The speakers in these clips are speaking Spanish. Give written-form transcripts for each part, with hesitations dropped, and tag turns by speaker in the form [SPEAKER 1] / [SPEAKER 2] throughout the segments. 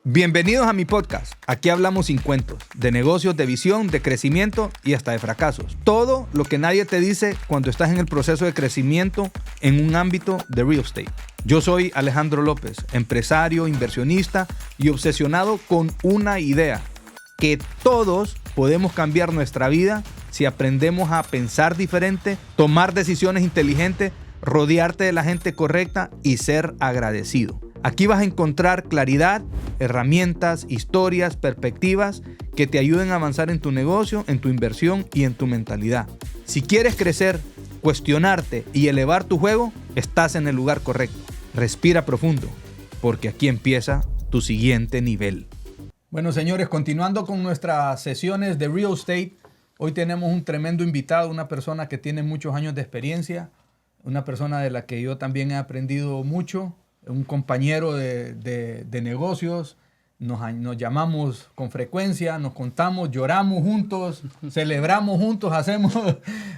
[SPEAKER 1] Bienvenidos a mi podcast. Aquí hablamos sin cuentos, de negocios, de visión, de crecimiento y hasta de fracasos. Todo lo que nadie te dice cuando estás en el proceso de crecimiento en un ámbito de real estate. Yo soy Alejandro López, empresario, inversionista y obsesionado con una idea: que todos podemos cambiar nuestra vida si aprendemos a pensar diferente, tomar decisiones inteligentes, rodearte de la gente correcta y ser agradecido. Aquí vas a encontrar claridad, herramientas, historias, perspectivas que te ayuden a avanzar en tu negocio, en tu inversión y en tu mentalidad. Si quieres crecer, cuestionarte y elevar tu juego, estás en el lugar correcto. Respira profundo, porque aquí empieza tu siguiente nivel. Bueno, señores, continuando con nuestras sesiones de real estate, hoy tenemos un tremendo invitado, una persona que tiene muchos años de experiencia, una persona de la que yo también he aprendido mucho, un compañero de negocios. Nos llamamos con frecuencia, nos contamos, lloramos juntos, celebramos juntos, hacemos.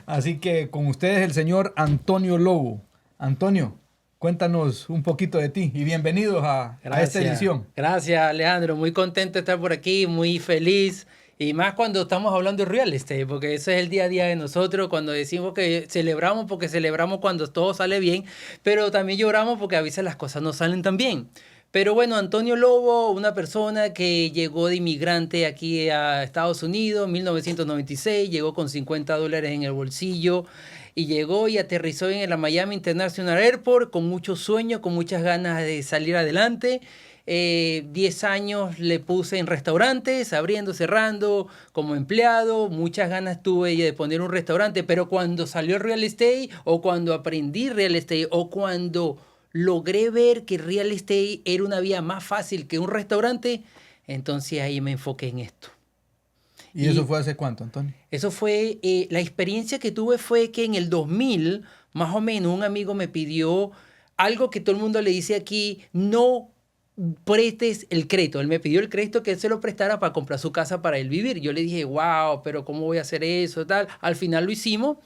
[SPEAKER 1] Así que con ustedes el señor Antonio Lobo. Antonio, cuéntanos un poquito de ti y bienvenidos a esta edición.
[SPEAKER 2] Gracias, Alejandro. Muy contento de estar por aquí, muy feliz. Y más cuando estamos hablando de real estate, porque eso es el día a día de nosotros, cuando decimos que celebramos, porque celebramos cuando todo sale bien, pero también lloramos porque a veces las cosas no salen tan bien. Pero bueno, Antonio Lobo, una persona que llegó de inmigrante aquí a Estados Unidos en 1996, llegó con $50 en el bolsillo y llegó y aterrizó en la Miami International Airport con muchos sueños, con muchas ganas de salir adelante. 10 años le puse en restaurantes, abriendo, cerrando, como empleado. Muchas ganas tuve de poner un restaurante, pero cuando salió el real estate, o cuando aprendí real estate, o cuando logré ver que real estate era una vía más fácil que un restaurante, entonces ahí me enfoqué en esto.
[SPEAKER 1] ¿Y eso fue hace cuánto, Antonio?
[SPEAKER 2] Eso fue, la experiencia que tuve fue que en el 2000, más o menos, un amigo me pidió algo que todo el mundo le dice aquí: no prestes el crédito. Él me pidió el crédito, que él se lo prestara para comprar su casa para él vivir. Yo le dije, wow, pero ¿cómo voy a hacer eso? Tal. Al final lo hicimos.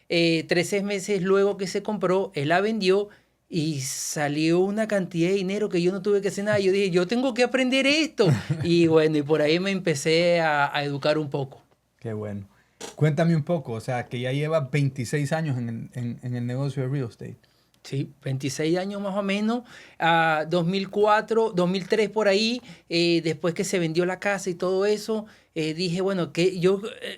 [SPEAKER 2] 13 meses luego que se compró, él la vendió y salió una cantidad de dinero que yo no tuve que hacer nada. Yo dije, yo tengo que aprender esto. Y bueno, y por ahí me empecé a educar un poco.
[SPEAKER 1] Qué bueno. Cuéntame un poco, o sea, que ya lleva 26 años en el negocio de real estate.
[SPEAKER 2] Sí, 26 años más o menos, 2004, 2003 por ahí, después que se vendió la casa y todo eso, dije, bueno, que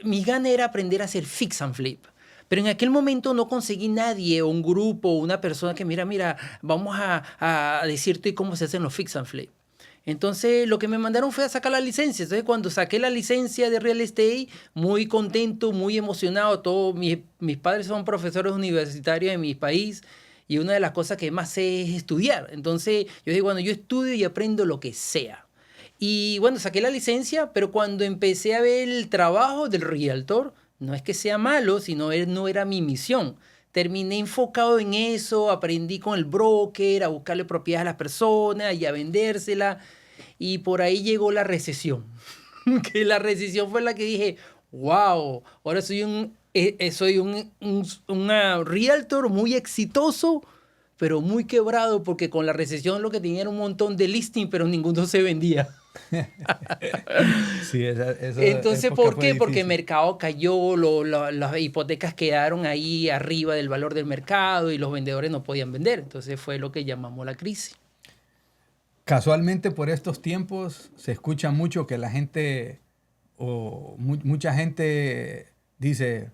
[SPEAKER 2] mi gana era aprender a hacer fix and flip. Pero en aquel momento no conseguí nadie, o un grupo, o una persona que mira, vamos a decirte cómo se hacen los fix and flip. Entonces lo que me mandaron fue a sacar la licencia. Entonces cuando saqué la licencia de real estate, muy contento, muy emocionado. Mis padres son profesores universitarios en mi país. Y una de las cosas que más sé es estudiar. Entonces yo digo, bueno, yo estudio y aprendo lo que sea. Y bueno, saqué la licencia, pero cuando empecé a ver el trabajo del realtor, no es que sea malo, sino no era mi misión. Terminé enfocado en eso, aprendí con el broker a buscarle propiedades a las personas y a vendérsela. Y por ahí llegó la recesión. Que la recesión fue la que dije, wow, ahora soy una realtor muy exitoso, pero muy quebrado, porque con la recesión lo que tenía era un montón de listing, pero ninguno se vendía.
[SPEAKER 1] Sí,
[SPEAKER 2] Entonces, ¿por qué? Porque el mercado cayó, las hipotecas quedaron ahí arriba del valor del mercado y los vendedores no podían vender. Entonces fue lo que llamamos la crisis.
[SPEAKER 1] Casualmente por estos tiempos se escucha mucho que la gente, mucha gente dice,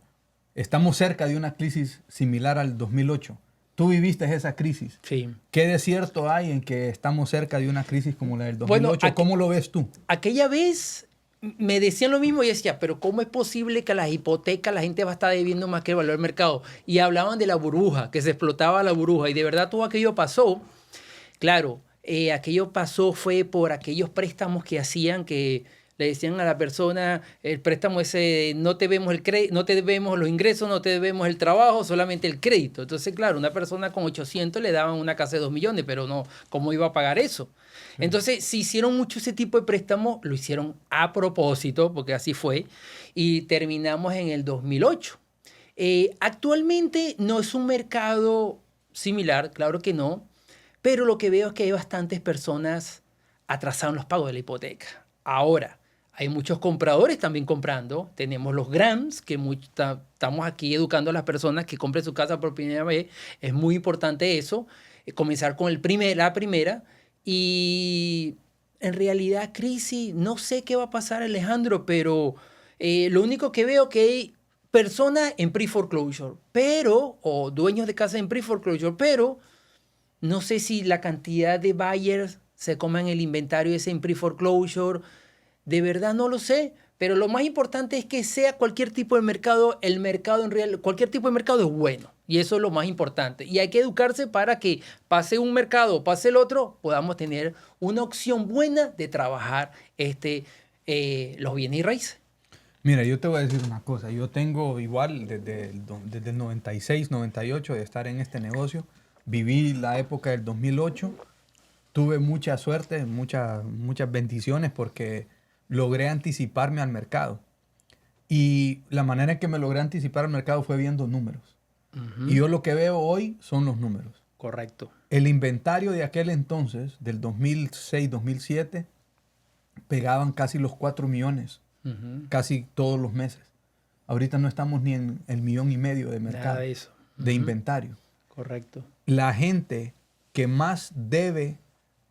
[SPEAKER 1] estamos cerca de una crisis similar al 2008. Tú viviste esa crisis.
[SPEAKER 2] Sí.
[SPEAKER 1] ¿Qué de cierto hay en que estamos cerca de una crisis como la del 2008? Bueno, ¿cómo lo ves tú?
[SPEAKER 2] Aquella vez me decían lo mismo y decía, pero ¿cómo es posible que las hipotecas la gente va a estar debiendo más que el valor del mercado? Y hablaban de la burbuja, que se explotaba la burbuja. Y de verdad todo aquello pasó. Claro, aquello pasó fue por aquellos préstamos que hacían, que le decían a la persona, el préstamo ese, no te vemos no te debemos los ingresos, no te debemos el trabajo, solamente el crédito. Entonces, claro, una persona con 800 le daban una casa de 2 millones, pero no, ¿cómo iba a pagar eso? Sí. Entonces, si hicieron mucho ese tipo de préstamo, lo hicieron a propósito, porque así fue, y terminamos en el 2008. Actualmente no es un mercado similar, claro que no, pero lo que veo es que hay bastantes personas atrasaron los pagos de la hipoteca. Ahora, hay muchos compradores también comprando. Tenemos los grams, que estamos aquí educando a las personas que compren su casa por primera vez. Es muy importante eso, comenzar con la primera. Y en realidad, crisis, no sé qué va a pasar, Alejandro, pero lo único que veo que hay personas en pre-foreclosure, o dueños de casa en pre-foreclosure, pero no sé si la cantidad de buyers se coman el inventario ese en pre-foreclosure. De verdad no lo sé, pero lo más importante es que sea cualquier tipo de mercado, cualquier tipo de mercado es bueno. Y eso es lo más importante. Y hay que educarse para que pase un mercado, pase el otro, podamos tener una opción buena de trabajar los bienes y raíces.
[SPEAKER 1] Mira, yo te voy a decir una cosa. Yo tengo igual desde el 96, 98 de estar en este negocio. Viví la época del 2008. Tuve mucha suerte, muchas bendiciones porque logré anticiparme al mercado. Y la manera en que me logré anticipar al mercado fue viendo números. Y yo lo que veo hoy son los números.
[SPEAKER 2] Correcto.
[SPEAKER 1] El inventario de aquel entonces, del 2006, 2007, pegaban casi los 4 millones, casi todos los meses. Ahorita no estamos ni en el 1,5 millones de mercado.
[SPEAKER 2] Nada de eso.
[SPEAKER 1] De inventario.
[SPEAKER 2] Correcto.
[SPEAKER 1] La gente que más debe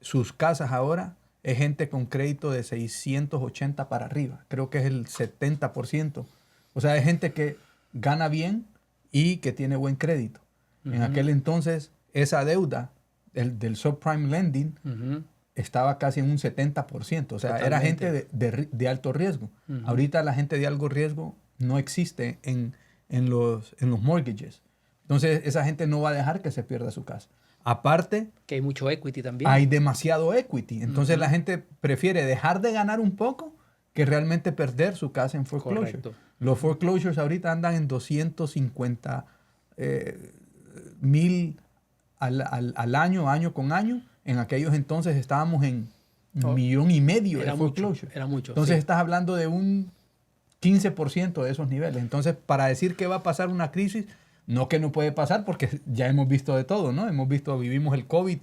[SPEAKER 1] sus casas ahora es gente con crédito de 680 para arriba. Creo que es el 70%. O sea, es gente que gana bien y que tiene buen crédito. En aquel entonces, esa deuda del subprime lending estaba casi en un 70%. O sea,
[SPEAKER 2] Totalmente.
[SPEAKER 1] era gente de alto riesgo. Ahorita la gente de alto riesgo no existe en los mortgages. Entonces, esa gente no va a dejar que se pierda su casa. Aparte,
[SPEAKER 2] que hay mucho equity también.
[SPEAKER 1] Hay demasiado equity. Entonces, la gente prefiere dejar de ganar un poco que realmente perder su casa en foreclosure.
[SPEAKER 2] Correcto.
[SPEAKER 1] Los foreclosures ahorita andan en 250,000 al año con año. En aquellos entonces estábamos en 1,5 millones de foreclosure.
[SPEAKER 2] Era mucho.
[SPEAKER 1] Entonces,
[SPEAKER 2] sí.
[SPEAKER 1] estás hablando de un 15% de esos niveles. Entonces, para decir que va a pasar una crisis, no que no puede pasar, porque ya hemos visto de todo, ¿no? Vivimos el COVID,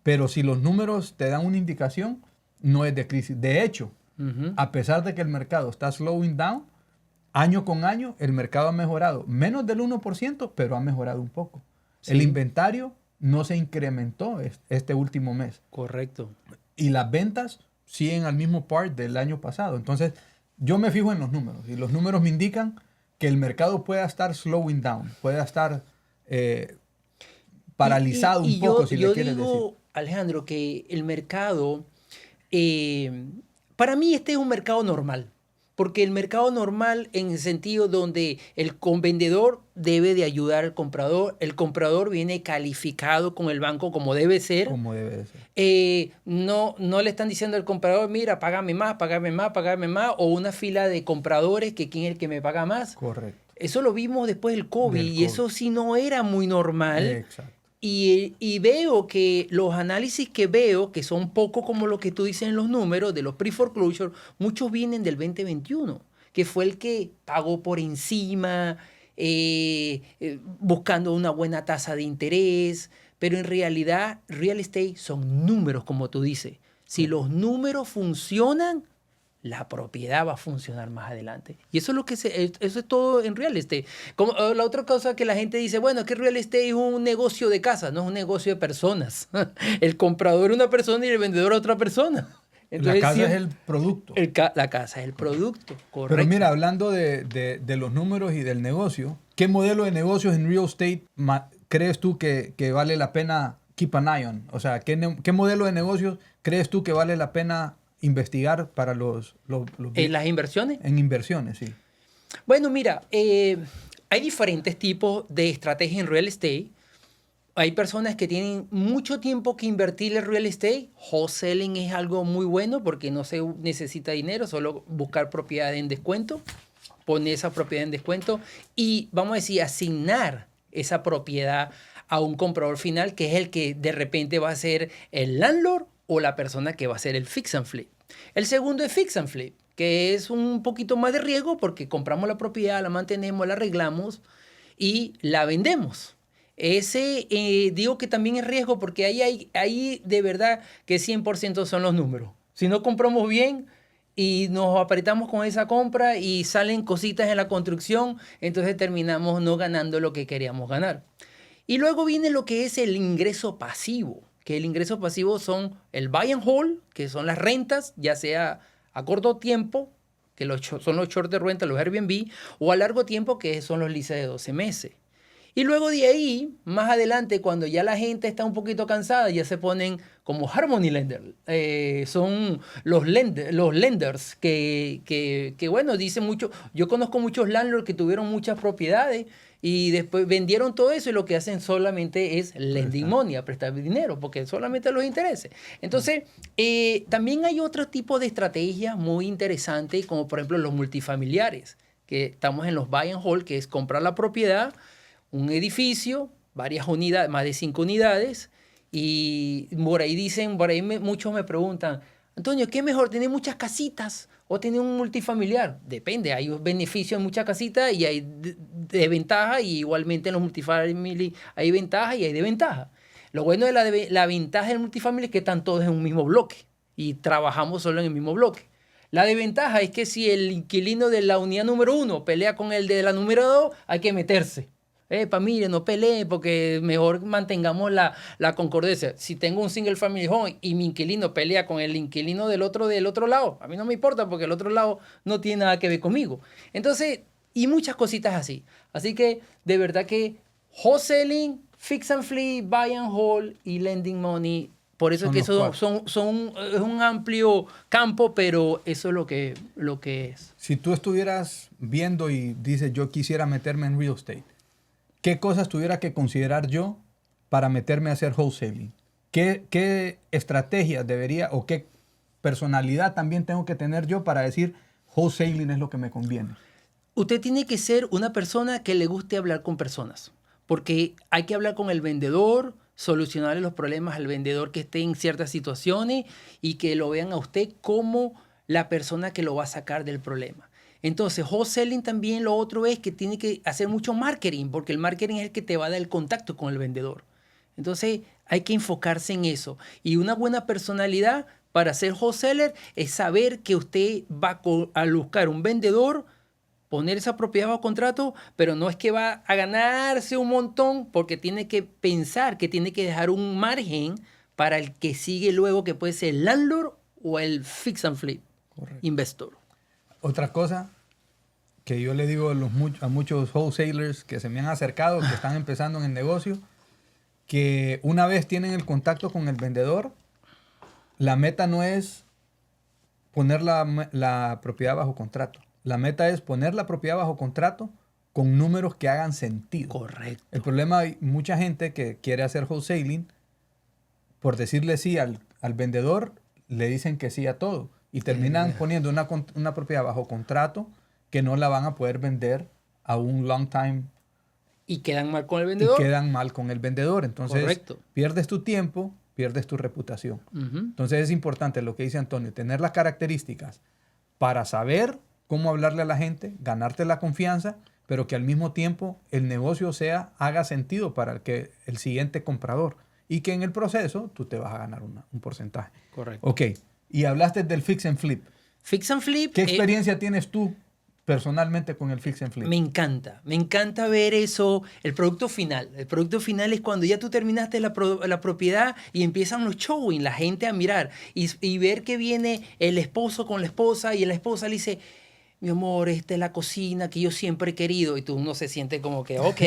[SPEAKER 1] pero si los números te dan una indicación, no es de crisis. De hecho, a pesar de que el mercado está slowing down, año con año el mercado ha mejorado. Menos del 1%, pero ha mejorado un poco. Sí. El inventario no se incrementó este último mes.
[SPEAKER 2] Correcto.
[SPEAKER 1] Y las ventas siguen al mismo par del año pasado. Entonces, yo me fijo en los números, y los números me indican que el mercado pueda estar slowing down, pueda estar paralizado un poco, si le quieres decir. Yo digo,
[SPEAKER 2] Alejandro, que el mercado, para mí este es un mercado normal, porque el mercado normal en el sentido donde el vendedor debe de ayudar al comprador, el comprador viene calificado con el banco como debe ser.
[SPEAKER 1] Como debe de ser.
[SPEAKER 2] No le están diciendo al comprador, mira, págame más, o una fila de compradores que quién es el que me paga más.
[SPEAKER 1] Correcto.
[SPEAKER 2] Eso lo vimos después del COVID, y eso sí no era muy normal.
[SPEAKER 1] Exacto.
[SPEAKER 2] Y veo que los análisis que veo, que son poco como lo que tú dices en los números de los pre-foreclosure, muchos vienen del 2021, que fue el que pagó por encima, buscando una buena tasa de interés, pero en realidad real estate son números, como tú dices. Si los números funcionan, la propiedad va a funcionar más adelante. Y eso es lo que eso es todo en real estate. Como la otra cosa que la gente dice, bueno, que real estate es un negocio de casa, no es un negocio de personas. El comprador es una persona y el vendedor es otra persona.
[SPEAKER 1] Entonces, la casa es el producto.
[SPEAKER 2] La casa es el producto, correcto.
[SPEAKER 1] Pero mira, hablando de los números y del negocio, ¿qué modelo de negocios en real estate crees tú que vale la pena keep an eye on? O sea, ¿qué modelo de negocios crees tú que vale la pena investigar para los
[SPEAKER 2] ¿En las inversiones?
[SPEAKER 1] En inversiones, sí.
[SPEAKER 2] Bueno, mira, hay diferentes tipos de estrategias en real estate. Hay personas que tienen mucho tiempo que invertir en real estate. Wholesaling es algo muy bueno porque no se necesita dinero, solo buscar propiedad en descuento, poner esa propiedad en descuento y, vamos a decir, asignar esa propiedad a un comprador final, que es el que de repente va a ser el landlord o la persona que va a hacer el fix and flip. El segundo es fix and flip, que es un poquito más de riesgo porque compramos la propiedad, la mantenemos, la arreglamos y la vendemos. ese digo que también es riesgo porque ahí de verdad que 100% son los números. Si no compramos bien y nos apretamos con esa compra y salen cositas en la construcción, entonces terminamos no ganando lo que queríamos ganar. Y luego viene lo que es el ingreso pasivo, que el ingreso pasivo son el buy and hold, que son las rentas, ya sea a corto tiempo, que son los short de renta, los Airbnb, o a largo tiempo, que son los leases de 12 meses. Y luego de ahí, más adelante, cuando ya la gente está un poquito cansada, ya se ponen como Harmony Lender. Son los lenders que, bueno, dicen mucho. Yo conozco muchos landlords que tuvieron muchas propiedades y después vendieron todo eso y lo que hacen solamente es lending money, a prestar dinero, porque solamente los intereses. Entonces, también hay otro tipo de estrategias muy interesantes, como por ejemplo los multifamiliares, que estamos en los buy and hold, que es comprar la propiedad, un edificio, varias unidades, más de 5 unidades, y por ahí muchos me preguntan, Antonio, ¿qué es mejor, tener muchas casitas o tener un multifamiliar? Depende, hay beneficios en muchas casitas y hay desventajas, y igualmente en los multifamiliares hay ventajas y hay desventajas. Lo bueno de la ventaja del multifamiliar es que están todos en un mismo bloque y trabajamos solo en el mismo bloque. La desventaja es que si el inquilino de la unidad número 1 pelea con el de la número 2, hay que meterse. Mire, no peleen porque mejor mantengamos la concordancia. Si tengo un single family home y mi inquilino pelea con el inquilino del otro lado, a mí no me importa porque el otro lado no tiene nada que ver conmigo. Entonces, y muchas cositas así. Así que, de verdad que wholesaling, fix and flip, buy and hold y lending money, por eso es que eso es un amplio campo, pero eso es lo que es.
[SPEAKER 1] Si tú estuvieras viendo y dices, yo quisiera meterme en real estate, ¿qué cosas tuviera que considerar yo para meterme a hacer wholesaling? ¿Qué estrategias debería o qué personalidad también tengo que tener yo para decir wholesaling es lo que me conviene?
[SPEAKER 2] Usted tiene que ser una persona que le guste hablar con personas, porque hay que hablar con el vendedor, solucionarle los problemas al vendedor que esté en ciertas situaciones y que lo vean a usted como la persona que lo va a sacar del problema. Entonces, wholesaling también lo otro es que tiene que hacer mucho marketing, porque el marketing es el que te va a dar el contacto con el vendedor. Entonces, hay que enfocarse en eso. Y una buena personalidad para ser wholesaler es saber que usted va a buscar un vendedor, poner esa propiedad bajo contrato, pero no es que va a ganarse un montón, porque tiene que pensar que tiene que dejar un margen para el que sigue luego, que puede ser el landlord o el fix and flip. Correcto. Investor.
[SPEAKER 1] Otra cosa que yo le digo a muchos wholesalers que se me han acercado, que están empezando en el negocio, que una vez tienen el contacto con el vendedor, la meta no es poner la propiedad bajo contrato. La meta es poner la propiedad bajo contrato con números que hagan sentido.
[SPEAKER 2] Correcto.
[SPEAKER 1] El problema, hay mucha gente que quiere hacer wholesaling, por decirle sí al vendedor, le dicen que sí a todo. Y terminan poniendo una propiedad bajo contrato que no la van a poder vender a un long time.
[SPEAKER 2] Y quedan mal con el vendedor.
[SPEAKER 1] Entonces, correcto, pierdes tu tiempo, pierdes tu reputación. Entonces, es importante lo que dice Antonio, tener las características para saber cómo hablarle a la gente, ganarte la confianza, pero que al mismo tiempo el negocio haga sentido para el siguiente comprador. Y que en el proceso tú te vas a ganar un porcentaje.
[SPEAKER 2] Correcto.
[SPEAKER 1] Ok. Y hablaste del fix and flip.
[SPEAKER 2] Fix and flip.
[SPEAKER 1] ¿Qué experiencia tienes tú personalmente con el fix and flip?
[SPEAKER 2] Me encanta ver eso, el producto final. El producto final es cuando ya tú terminaste la propiedad y empiezan los showing, la gente a mirar y ver que viene el esposo con la esposa y la esposa le dice, mi amor, esta es la cocina que yo siempre he querido. Y tú uno se siente como que, ok,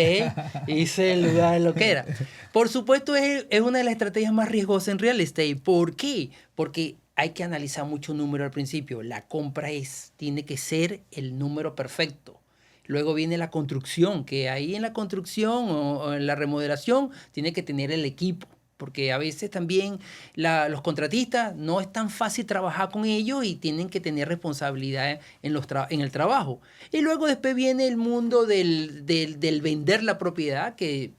[SPEAKER 2] hice el lugar de lo que era. Por supuesto, es una de las estrategias más riesgosas en real estate. ¿Por qué? Porque hay que analizar mucho número al principio. La compra tiene que ser el número perfecto. Luego viene la construcción, que ahí en la construcción o en la remodelación tiene que tener el equipo. Porque a veces también los contratistas no es tan fácil trabajar con ellos y tienen que tener responsabilidad en el trabajo. Y luego después viene el mundo del vender la propiedad, que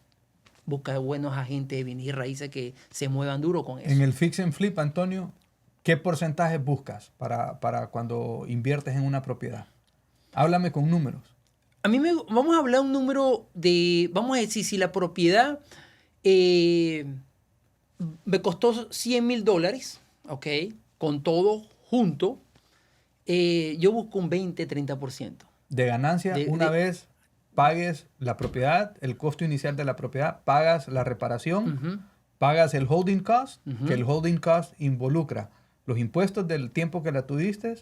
[SPEAKER 2] busca buenos agentes de bienes y raíces que se muevan duro con eso.
[SPEAKER 1] En el fix and flip, Antonio, ¿qué porcentaje buscas para cuando inviertes en una propiedad? Háblame con números.
[SPEAKER 2] Vamos a hablar un número de, vamos a decir, si la propiedad me costó $100,000, ¿ok? Con todo junto, yo busco un 20-30%.
[SPEAKER 1] De ganancia, una vez pagues la propiedad, el costo inicial de la propiedad, pagas la reparación, pagas el holding cost, que el holding cost involucra los impuestos del tiempo que la tuviste,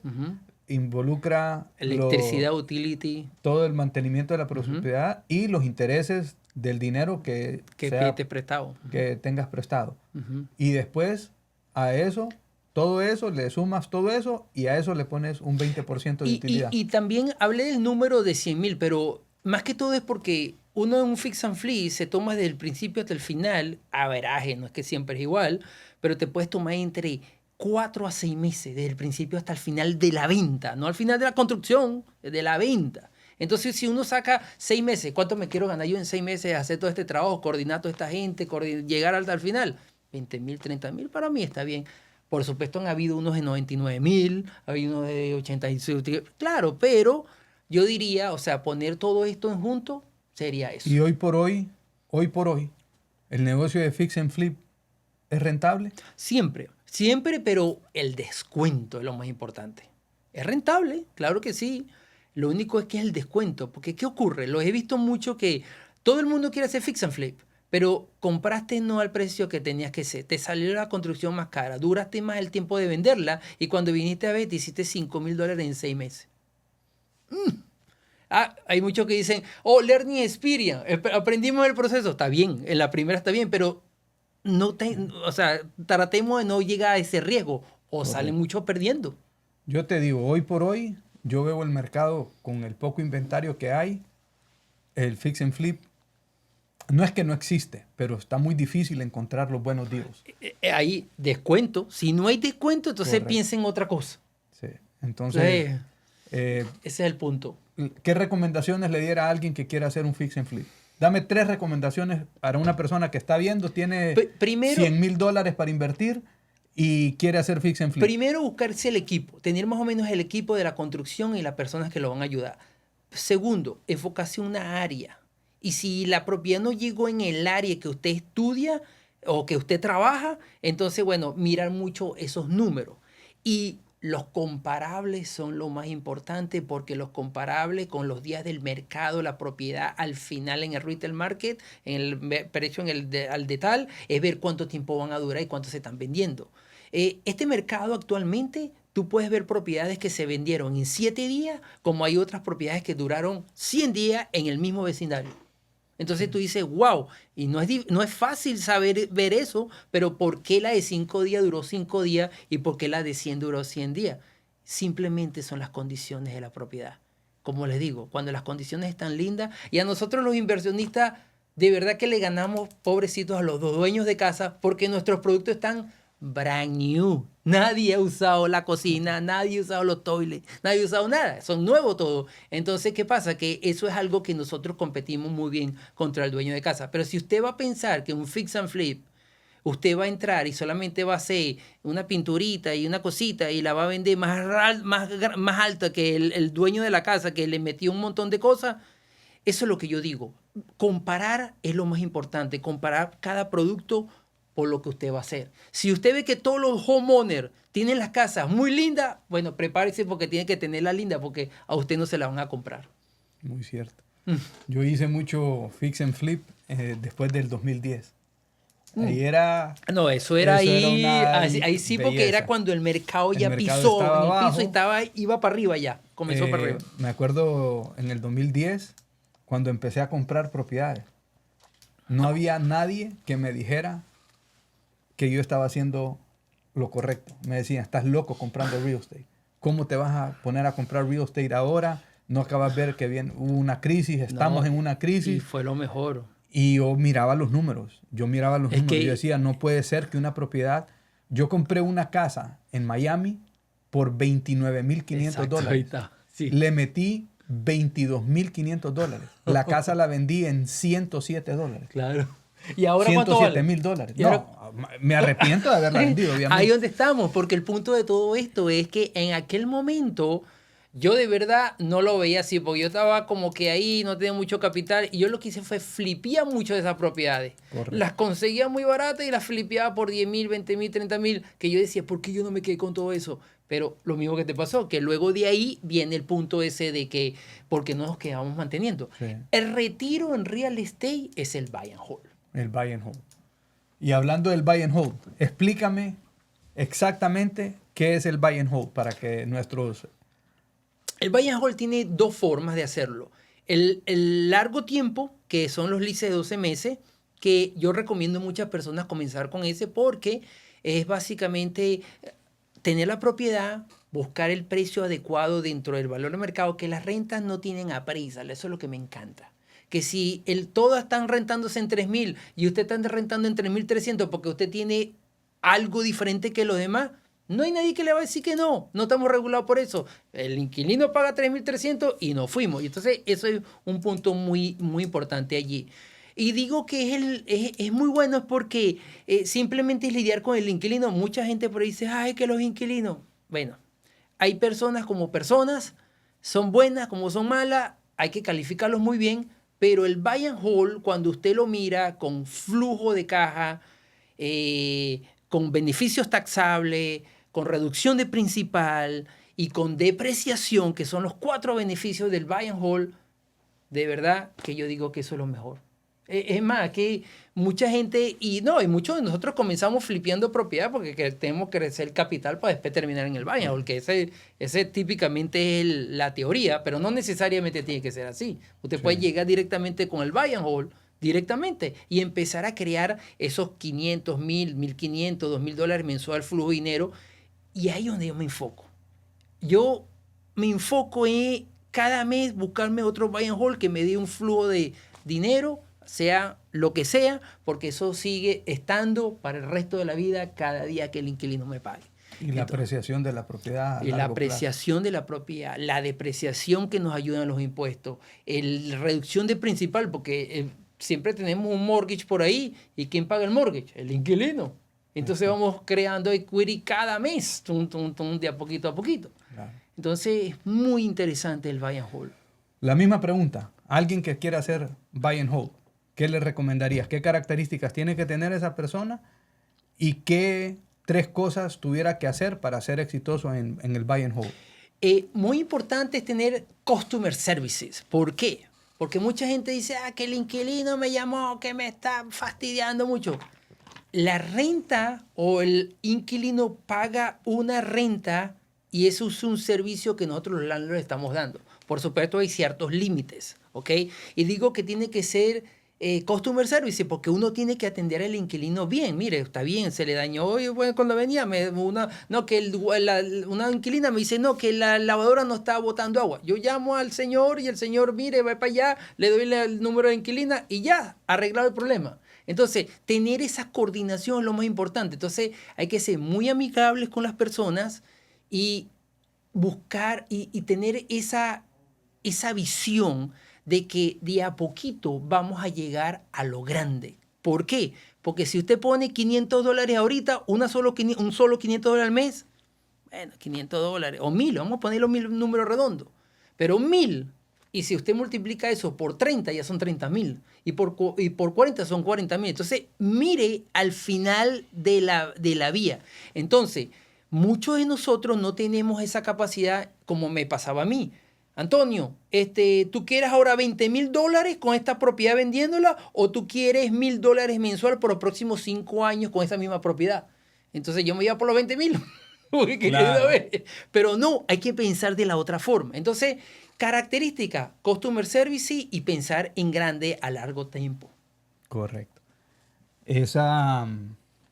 [SPEAKER 1] involucra
[SPEAKER 2] electricidad, utility,
[SPEAKER 1] todo el mantenimiento de la propiedad y los intereses del dinero que
[SPEAKER 2] prestado.
[SPEAKER 1] Que tengas prestado. Y después a eso, todo eso, le sumas todo eso y a eso le pones un 20% de utilidad.
[SPEAKER 2] Y también hablé del número de 100,000, pero más que todo es porque uno en un fix and flip se toma desde el principio hasta el final, averaje, no es que siempre es igual, pero te puedes tomar entre 4 a 6 meses, desde el principio hasta el final de la venta, no al final de la construcción, de la venta. Entonces, si uno saca 6 meses, ¿cuánto me quiero ganar yo en 6 meses? Hacer todo este trabajo, coordinar a toda esta gente, llegar hasta el final. 20,000, 30,000, para mí está bien. Por supuesto, han habido unos de 99,000, ha habido unos de 86. Claro, pero yo diría, o sea, poner todo esto en junto sería eso.
[SPEAKER 1] Y hoy por hoy, ¿el negocio de fix and flip es rentable?
[SPEAKER 2] Siempre, pero el descuento es lo más importante. Es rentable, claro que sí. Lo único es que es el descuento. Porque, ¿qué ocurre? Lo he visto mucho que todo el mundo quiere hacer fix and flip, pero compraste no al precio que tenías que ser. Te salió la construcción más cara, duraste más el tiempo de venderla y cuando viniste a ver te hiciste $5,000 en 6 meses. Hay muchos que dicen, learning experience, aprendimos el proceso. Está bien, en la primera está bien, pero tratemos de no llegar a ese riesgo o sale mucho perdiendo.
[SPEAKER 1] Yo te digo, hoy por hoy, yo veo el mercado con el poco inventario que hay, el fix and flip, no es que no existe, pero está muy difícil encontrar los buenos deals.
[SPEAKER 2] Hay descuento. Si no hay descuento, entonces piensa en otra cosa.
[SPEAKER 1] Sí, entonces...
[SPEAKER 2] ese es el punto.
[SPEAKER 1] ¿Qué recomendaciones le diera a alguien que quiera hacer un fix and flip? Dame 3 recomendaciones para una persona que está viendo, tiene $100,000 para invertir y quiere hacer fix and flip.
[SPEAKER 2] Primero, buscarse el equipo, tener más o menos el equipo de la construcción y las personas que lo van a ayudar. Segundo, enfocarse en una área. Y si la propiedad no llegó en el área que usted estudia o que usted trabaja, entonces, bueno, mirar mucho esos números. Y los comparables son lo más importante porque los comparables con los días del mercado, la propiedad al final en el retail market, en el precio al detal, es ver cuánto tiempo van a durar y cuánto se están vendiendo. Este mercado actualmente, tú puedes ver propiedades que se vendieron en 7 días, como hay otras propiedades que duraron 100 días en el mismo vecindario. Entonces tú dices, wow, y no es fácil ver eso, pero ¿por qué la de 5 días duró 5 días y por qué la de 100 duró 100 días? Simplemente son las condiciones de la propiedad. Como les digo, cuando las condiciones están lindas, y a nosotros los inversionistas, de verdad que le ganamos, pobrecitos, a los dueños de casa, porque nuestros productos están brand new. Nadie ha usado la cocina, nadie ha usado los toilets, nadie ha usado nada. Son nuevos todos. Entonces, ¿qué pasa? Que eso es algo que nosotros competimos muy bien contra el dueño de casa. Pero si usted va a pensar que un fix and flip, usted va a entrar y solamente va a hacer una pinturita y una cosita y la va a vender más alta que el dueño de la casa que le metió un montón de cosas, eso es lo que yo digo. Comparar es lo más importante. Comparar cada producto por lo que usted va a hacer. Si usted ve que todos los homeowners tienen las casas muy lindas, bueno, prepárese porque tiene que tenerlas lindas porque a usted no se la van a comprar.
[SPEAKER 1] Muy cierto. Yo hice mucho fix and flip después del 2010. Ahí era...
[SPEAKER 2] No, eso era ahí sí, belleza. Porque era cuando el mercado ya pisó en el piso y iba para arriba ya, comenzó para arriba.
[SPEAKER 1] Me acuerdo en el 2010, cuando empecé a comprar propiedades, no había nadie que me dijera que yo estaba haciendo lo correcto. Me decían, estás loco comprando real estate. ¿Cómo te vas a poner a comprar real estate ahora? No acabas de ver que hubo una crisis, estamos en una crisis.
[SPEAKER 2] Y fue lo mejor.
[SPEAKER 1] Y yo miraba los números. Yo decía, no puede ser que una propiedad... Yo compré una casa en Miami por $29,500.
[SPEAKER 2] Sí.
[SPEAKER 1] Le metí $22,500. La casa la vendí en $107.
[SPEAKER 2] Claro. ¿Y ahora cuánto vale?
[SPEAKER 1] $107,000. No, me arrepiento de haberla vendido, obviamente.
[SPEAKER 2] Ahí donde estamos, porque el punto de todo esto es que en aquel momento Yo de verdad no lo veía así, porque yo estaba como que ahí, no tenía mucho capital, y yo lo que hice fue flipear mucho de esas propiedades.
[SPEAKER 1] Correcto.
[SPEAKER 2] Las conseguía muy baratas y las flipeaba por 10.000, 20.000, 30.000, que yo decía, ¿por qué yo no me quedé con todo eso? Pero lo mismo que te pasó, que luego de ahí viene el punto ese de que, ¿por qué no nos quedamos manteniendo?
[SPEAKER 1] Sí.
[SPEAKER 2] El retiro en real estate es el buy and hold.
[SPEAKER 1] El buy and hold. Y hablando del buy and hold, explícame exactamente qué es el buy and hold para que nuestros...
[SPEAKER 2] El buy and hold tiene dos formas de hacerlo. El largo tiempo, que son los leases de 12 meses, que yo recomiendo a muchas personas comenzar con ese porque es básicamente tener la propiedad, buscar el precio adecuado dentro del valor de mercado, que las rentas no tienen appraisal. Eso es lo que me encanta. Que si todas están rentándose en 3.000 y usted está rentando en 3.300 porque usted tiene algo diferente que los demás, no hay nadie que le va a decir que no. No estamos regulados por eso. El inquilino paga 3.300 y nos fuimos. Y entonces eso es un punto muy, muy importante allí. Y digo que es muy bueno es porque simplemente es lidiar con el inquilino. Mucha gente por ahí dice, ay, que los inquilinos. Bueno, hay personas como personas, son buenas como son malas, hay que calificarlos muy bien, pero el buy and hold, cuando usted lo mira con flujo de caja, con beneficios taxables, con reducción de principal y con depreciación, que son los 4 beneficios del buy and hold, de verdad que yo digo que eso es lo mejor. Es más, que mucha gente, y muchos de nosotros comenzamos flipeando propiedad porque tenemos que crecer el capital para después terminar en el buy and hold, que ese típicamente es la teoría, pero no necesariamente tiene que ser así. Usted puede llegar directamente con el buy and hold, directamente, y empezar a crear esos 500, 1.000, 1.500, $2.000 mensual flujo de dinero, y ahí es donde yo me enfoco. Yo me enfoco en cada mes buscarme otro buy and hold que me dé un flujo de dinero, sea lo que sea, porque eso sigue estando para el resto de la vida cada día que el inquilino me pague.
[SPEAKER 1] Y la apreciación de la propiedad.
[SPEAKER 2] Y la apreciación de la propiedad, la depreciación que nos ayudan los impuestos, la reducción de principal, porque siempre tenemos un mortgage por ahí. ¿Y quién paga el mortgage? El inquilino. Entonces vamos creando equity cada mes, de a poquito a poquito. Claro. Entonces es muy interesante el buy and hold.
[SPEAKER 1] La misma pregunta. Alguien que quiera hacer buy and hold, ¿qué le recomendarías? ¿Qué características tiene que tener esa persona? ¿Y qué 3 cosas tuviera que hacer para ser exitoso en el buy and hold?
[SPEAKER 2] Muy importante es tener customer services. ¿Por qué? Porque mucha gente dice, que el inquilino me llamó, que me está fastidiando mucho. La renta o el inquilino paga una renta y eso es un servicio que nosotros los landlords estamos dando. Por supuesto hay ciertos límites, ¿ok? Y digo que tiene que ser customer service porque uno tiene que atender al inquilino bien. Mire, está bien, se le dañó hoy, bueno, cuando venía, una inquilina me dice, no, que la lavadora no está botando agua. Yo llamo al señor y el señor, mire, va para allá, le doy el número de inquilina y ya, arreglado el problema. Entonces, tener esa coordinación es lo más importante. Entonces, hay que ser muy amigables con las personas y buscar y tener esa visión de que de a poquito vamos a llegar a lo grande. ¿Por qué? Porque si usted pone $500 ahorita, un solo $500 al mes, bueno, $500 o 1.000, vamos a ponerlo 1.000, un número redondo, pero 1.000. Y si usted multiplica eso por 30, ya son 30.000. Y por 40 son 40.000. Entonces, mire al final de la vía. Entonces, muchos de nosotros no tenemos esa capacidad como me pasaba a mí. Antonio, ¿tú quieres ahora $20.000 con esta propiedad vendiéndola o tú quieres $1.000 mensual por los próximos 5 años con esa misma propiedad? Entonces, yo me iba por los 20.000. Claro. Pero no, hay que pensar de la otra forma. Entonces, característica, customer service y pensar en grande a largo tiempo.
[SPEAKER 1] Correcto.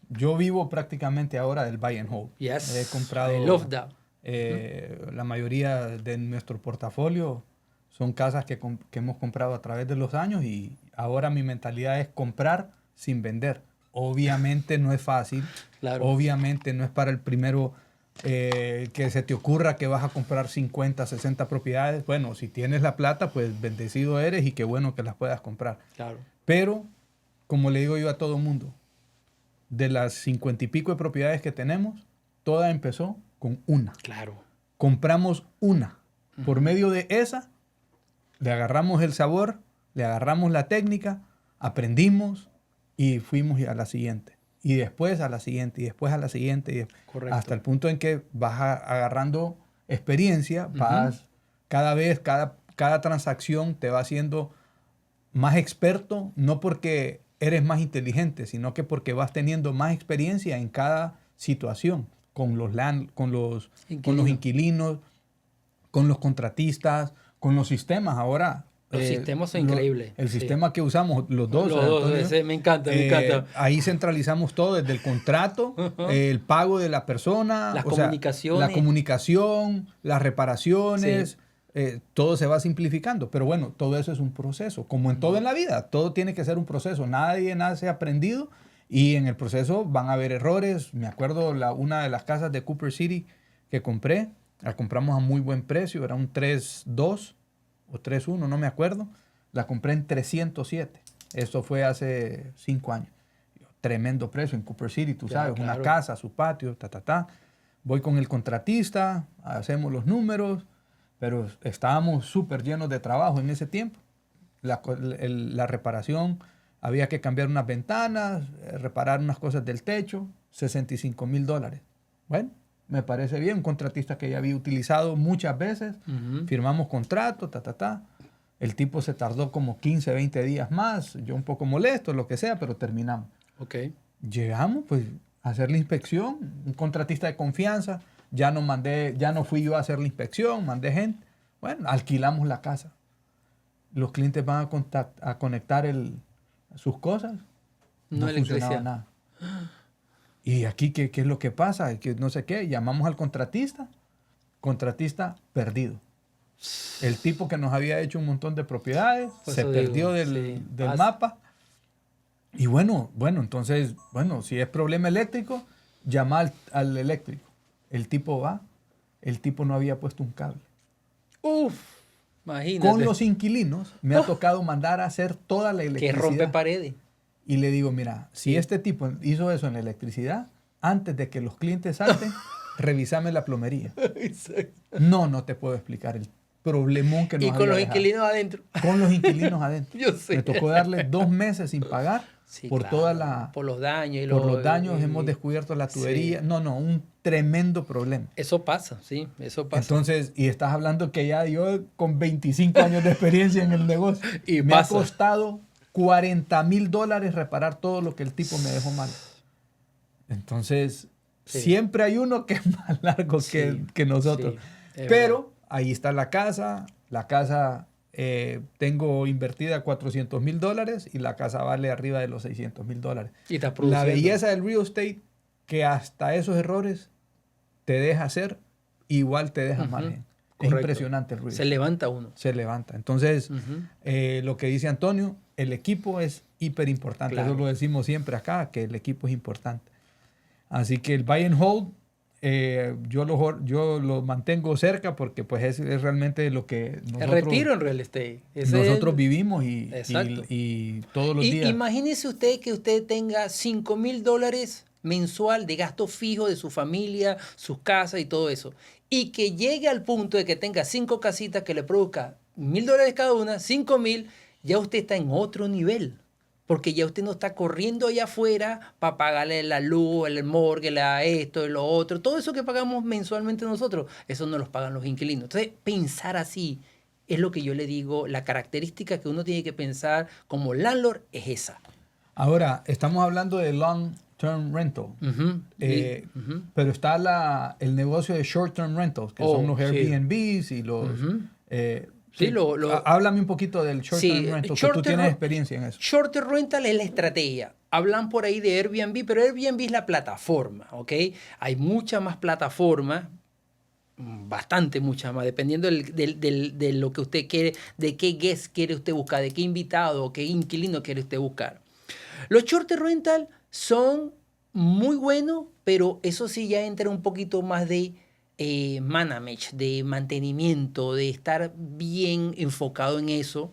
[SPEAKER 1] Yo vivo prácticamente ahora del buy and hold.
[SPEAKER 2] Yes.
[SPEAKER 1] He comprado.
[SPEAKER 2] I love that.
[SPEAKER 1] La mayoría de nuestro portafolio son casas que hemos comprado a través de los años y ahora mi mentalidad es comprar sin vender. Obviamente no es fácil. Claro. Obviamente no es para el primero que se te ocurra que vas a comprar 50, 60 propiedades. Bueno, si tienes la plata, pues bendecido eres y qué bueno que las puedas comprar.
[SPEAKER 2] Claro.
[SPEAKER 1] Pero, como le digo yo a todo mundo, de las 50 y pico de propiedades que tenemos, toda empezó con una.
[SPEAKER 2] Claro.
[SPEAKER 1] Compramos una. Por medio de esa, le agarramos el sabor, le agarramos la técnica, aprendimos y fuimos a la siguiente. Y después a la siguiente, y después a la siguiente,
[SPEAKER 2] Correcto.
[SPEAKER 1] hasta el punto en que vas agarrando experiencia, vas cada vez, cada transacción te va haciendo más experto, no porque eres más inteligente, sino que porque vas teniendo más experiencia en cada situación, con los inquilinos, con los contratistas, con los sistemas. Ahora,
[SPEAKER 2] los sistemas son increíbles.
[SPEAKER 1] El sistema que usamos los dos,
[SPEAKER 2] me encanta, me encanta.
[SPEAKER 1] Ahí centralizamos todo, desde el contrato, el pago de la persona,
[SPEAKER 2] las comunicaciones.
[SPEAKER 1] La comunicación, las reparaciones, todo se va simplificando. Pero bueno, todo eso es un proceso, como en todo en la vida, todo tiene que ser un proceso. Nadie nace aprendido y en el proceso van a haber errores. Me acuerdo una de las casas de Cooper City que compré, la compramos a muy buen precio, era un 3.2 o 3.1, no me acuerdo. La compré en 307. Esto fue hace 5 años. Tremendo precio en Cooper City, tú sabes, claro. Una casa, su patio, Voy con el contratista, hacemos los números, pero estábamos súper llenos de trabajo en ese tiempo. La reparación, había que cambiar unas ventanas, reparar unas cosas del techo, $65,000. Bueno, me parece bien, un contratista que ya había utilizado muchas veces, firmamos contrato, El tipo se tardó como 15, 20 días más, yo un poco molesto, lo que sea, pero terminamos.
[SPEAKER 2] Okay.
[SPEAKER 1] Llegamos pues a hacer la inspección, un contratista de confianza, ya no fui yo a hacer la inspección, mandé gente. Bueno, alquilamos la casa. Los clientes van a conectar sus cosas. No funcionaba nada. Y aquí, ¿qué es lo que pasa? Que no sé qué, llamamos al contratista perdido. El tipo que nos había hecho un montón de propiedades, se perdió del mapa. Y bueno, entonces, si es problema eléctrico, llama al eléctrico. El tipo va, el tipo no había puesto un cable.
[SPEAKER 2] Uf, imagínate.
[SPEAKER 1] Con los inquilinos me ha tocado mandar a hacer toda la electricidad.
[SPEAKER 2] Que rompe paredes.
[SPEAKER 1] Y le digo, mira, si este tipo hizo eso en la electricidad, antes de que los clientes salten, revísame la plomería. No te puedo explicar el problemón que nos había
[SPEAKER 2] dejado. Y con los inquilinos adentro.
[SPEAKER 1] Con los inquilinos adentro.
[SPEAKER 2] Yo sé.
[SPEAKER 1] Me tocó darle 2 meses sin pagar por toda
[SPEAKER 2] por los daños.
[SPEAKER 1] Por los daños hemos descubierto la tubería. Sí. No, un tremendo problema.
[SPEAKER 2] Eso pasa, sí, eso pasa.
[SPEAKER 1] Entonces, y estás hablando que ya yo con 25 años de experiencia en el negocio, y me ha costado $40,000 reparar todo lo que el tipo me dejó mal. Entonces, siempre hay uno que es más largo que nosotros. Sí, pero ahí está la casa. La casa tengo invertida $400,000 y la casa vale arriba de los $600,000.
[SPEAKER 2] Y está produciendo.
[SPEAKER 1] La belleza del real estate, que hasta esos errores te deja hacer, igual te deja margen. Es impresionante el real estate.
[SPEAKER 2] Se levanta uno.
[SPEAKER 1] Se levanta. Entonces, lo que dice Antonio, el equipo es hiper importante. Claro. Eso lo decimos siempre acá, que el equipo es importante. Así que el buy and hold, yo lo mantengo cerca porque pues es realmente lo que nosotros...
[SPEAKER 2] El retiro en real estate.
[SPEAKER 1] Nosotros vivimos y todos los días.
[SPEAKER 2] Imagínese usted que usted tenga $5,000 mensual de gasto fijo de su familia, sus casas y todo eso. Y que llegue al punto de que tenga 5 casitas que le produzca $1,000 cada una, 5,000, ya usted está en otro nivel. Porque ya usted no está corriendo allá afuera para pagarle la luz, el morgue, esto y lo otro. Todo eso que pagamos mensualmente nosotros, eso no los pagan los inquilinos. Entonces, pensar así es lo que yo le digo, la característica que uno tiene que pensar como landlord es esa.
[SPEAKER 1] Ahora, estamos hablando de long-term rental, pero está el negocio de short-term rentals, que son los Airbnbs y los... Háblame un poquito del short-term rental, que tú tienes experiencia en eso.
[SPEAKER 2] Short-term rental es la estrategia. Hablan por ahí de Airbnb, pero Airbnb es la plataforma, ¿ok? Hay muchas más plataformas, bastante muchas más, dependiendo de lo que usted quiere, de qué guest quiere usted buscar, de qué invitado o qué inquilino quiere usted buscar. Los short-term rental son muy buenos, pero eso sí ya entra un poquito más de... management, de mantenimiento, de estar bien enfocado en eso.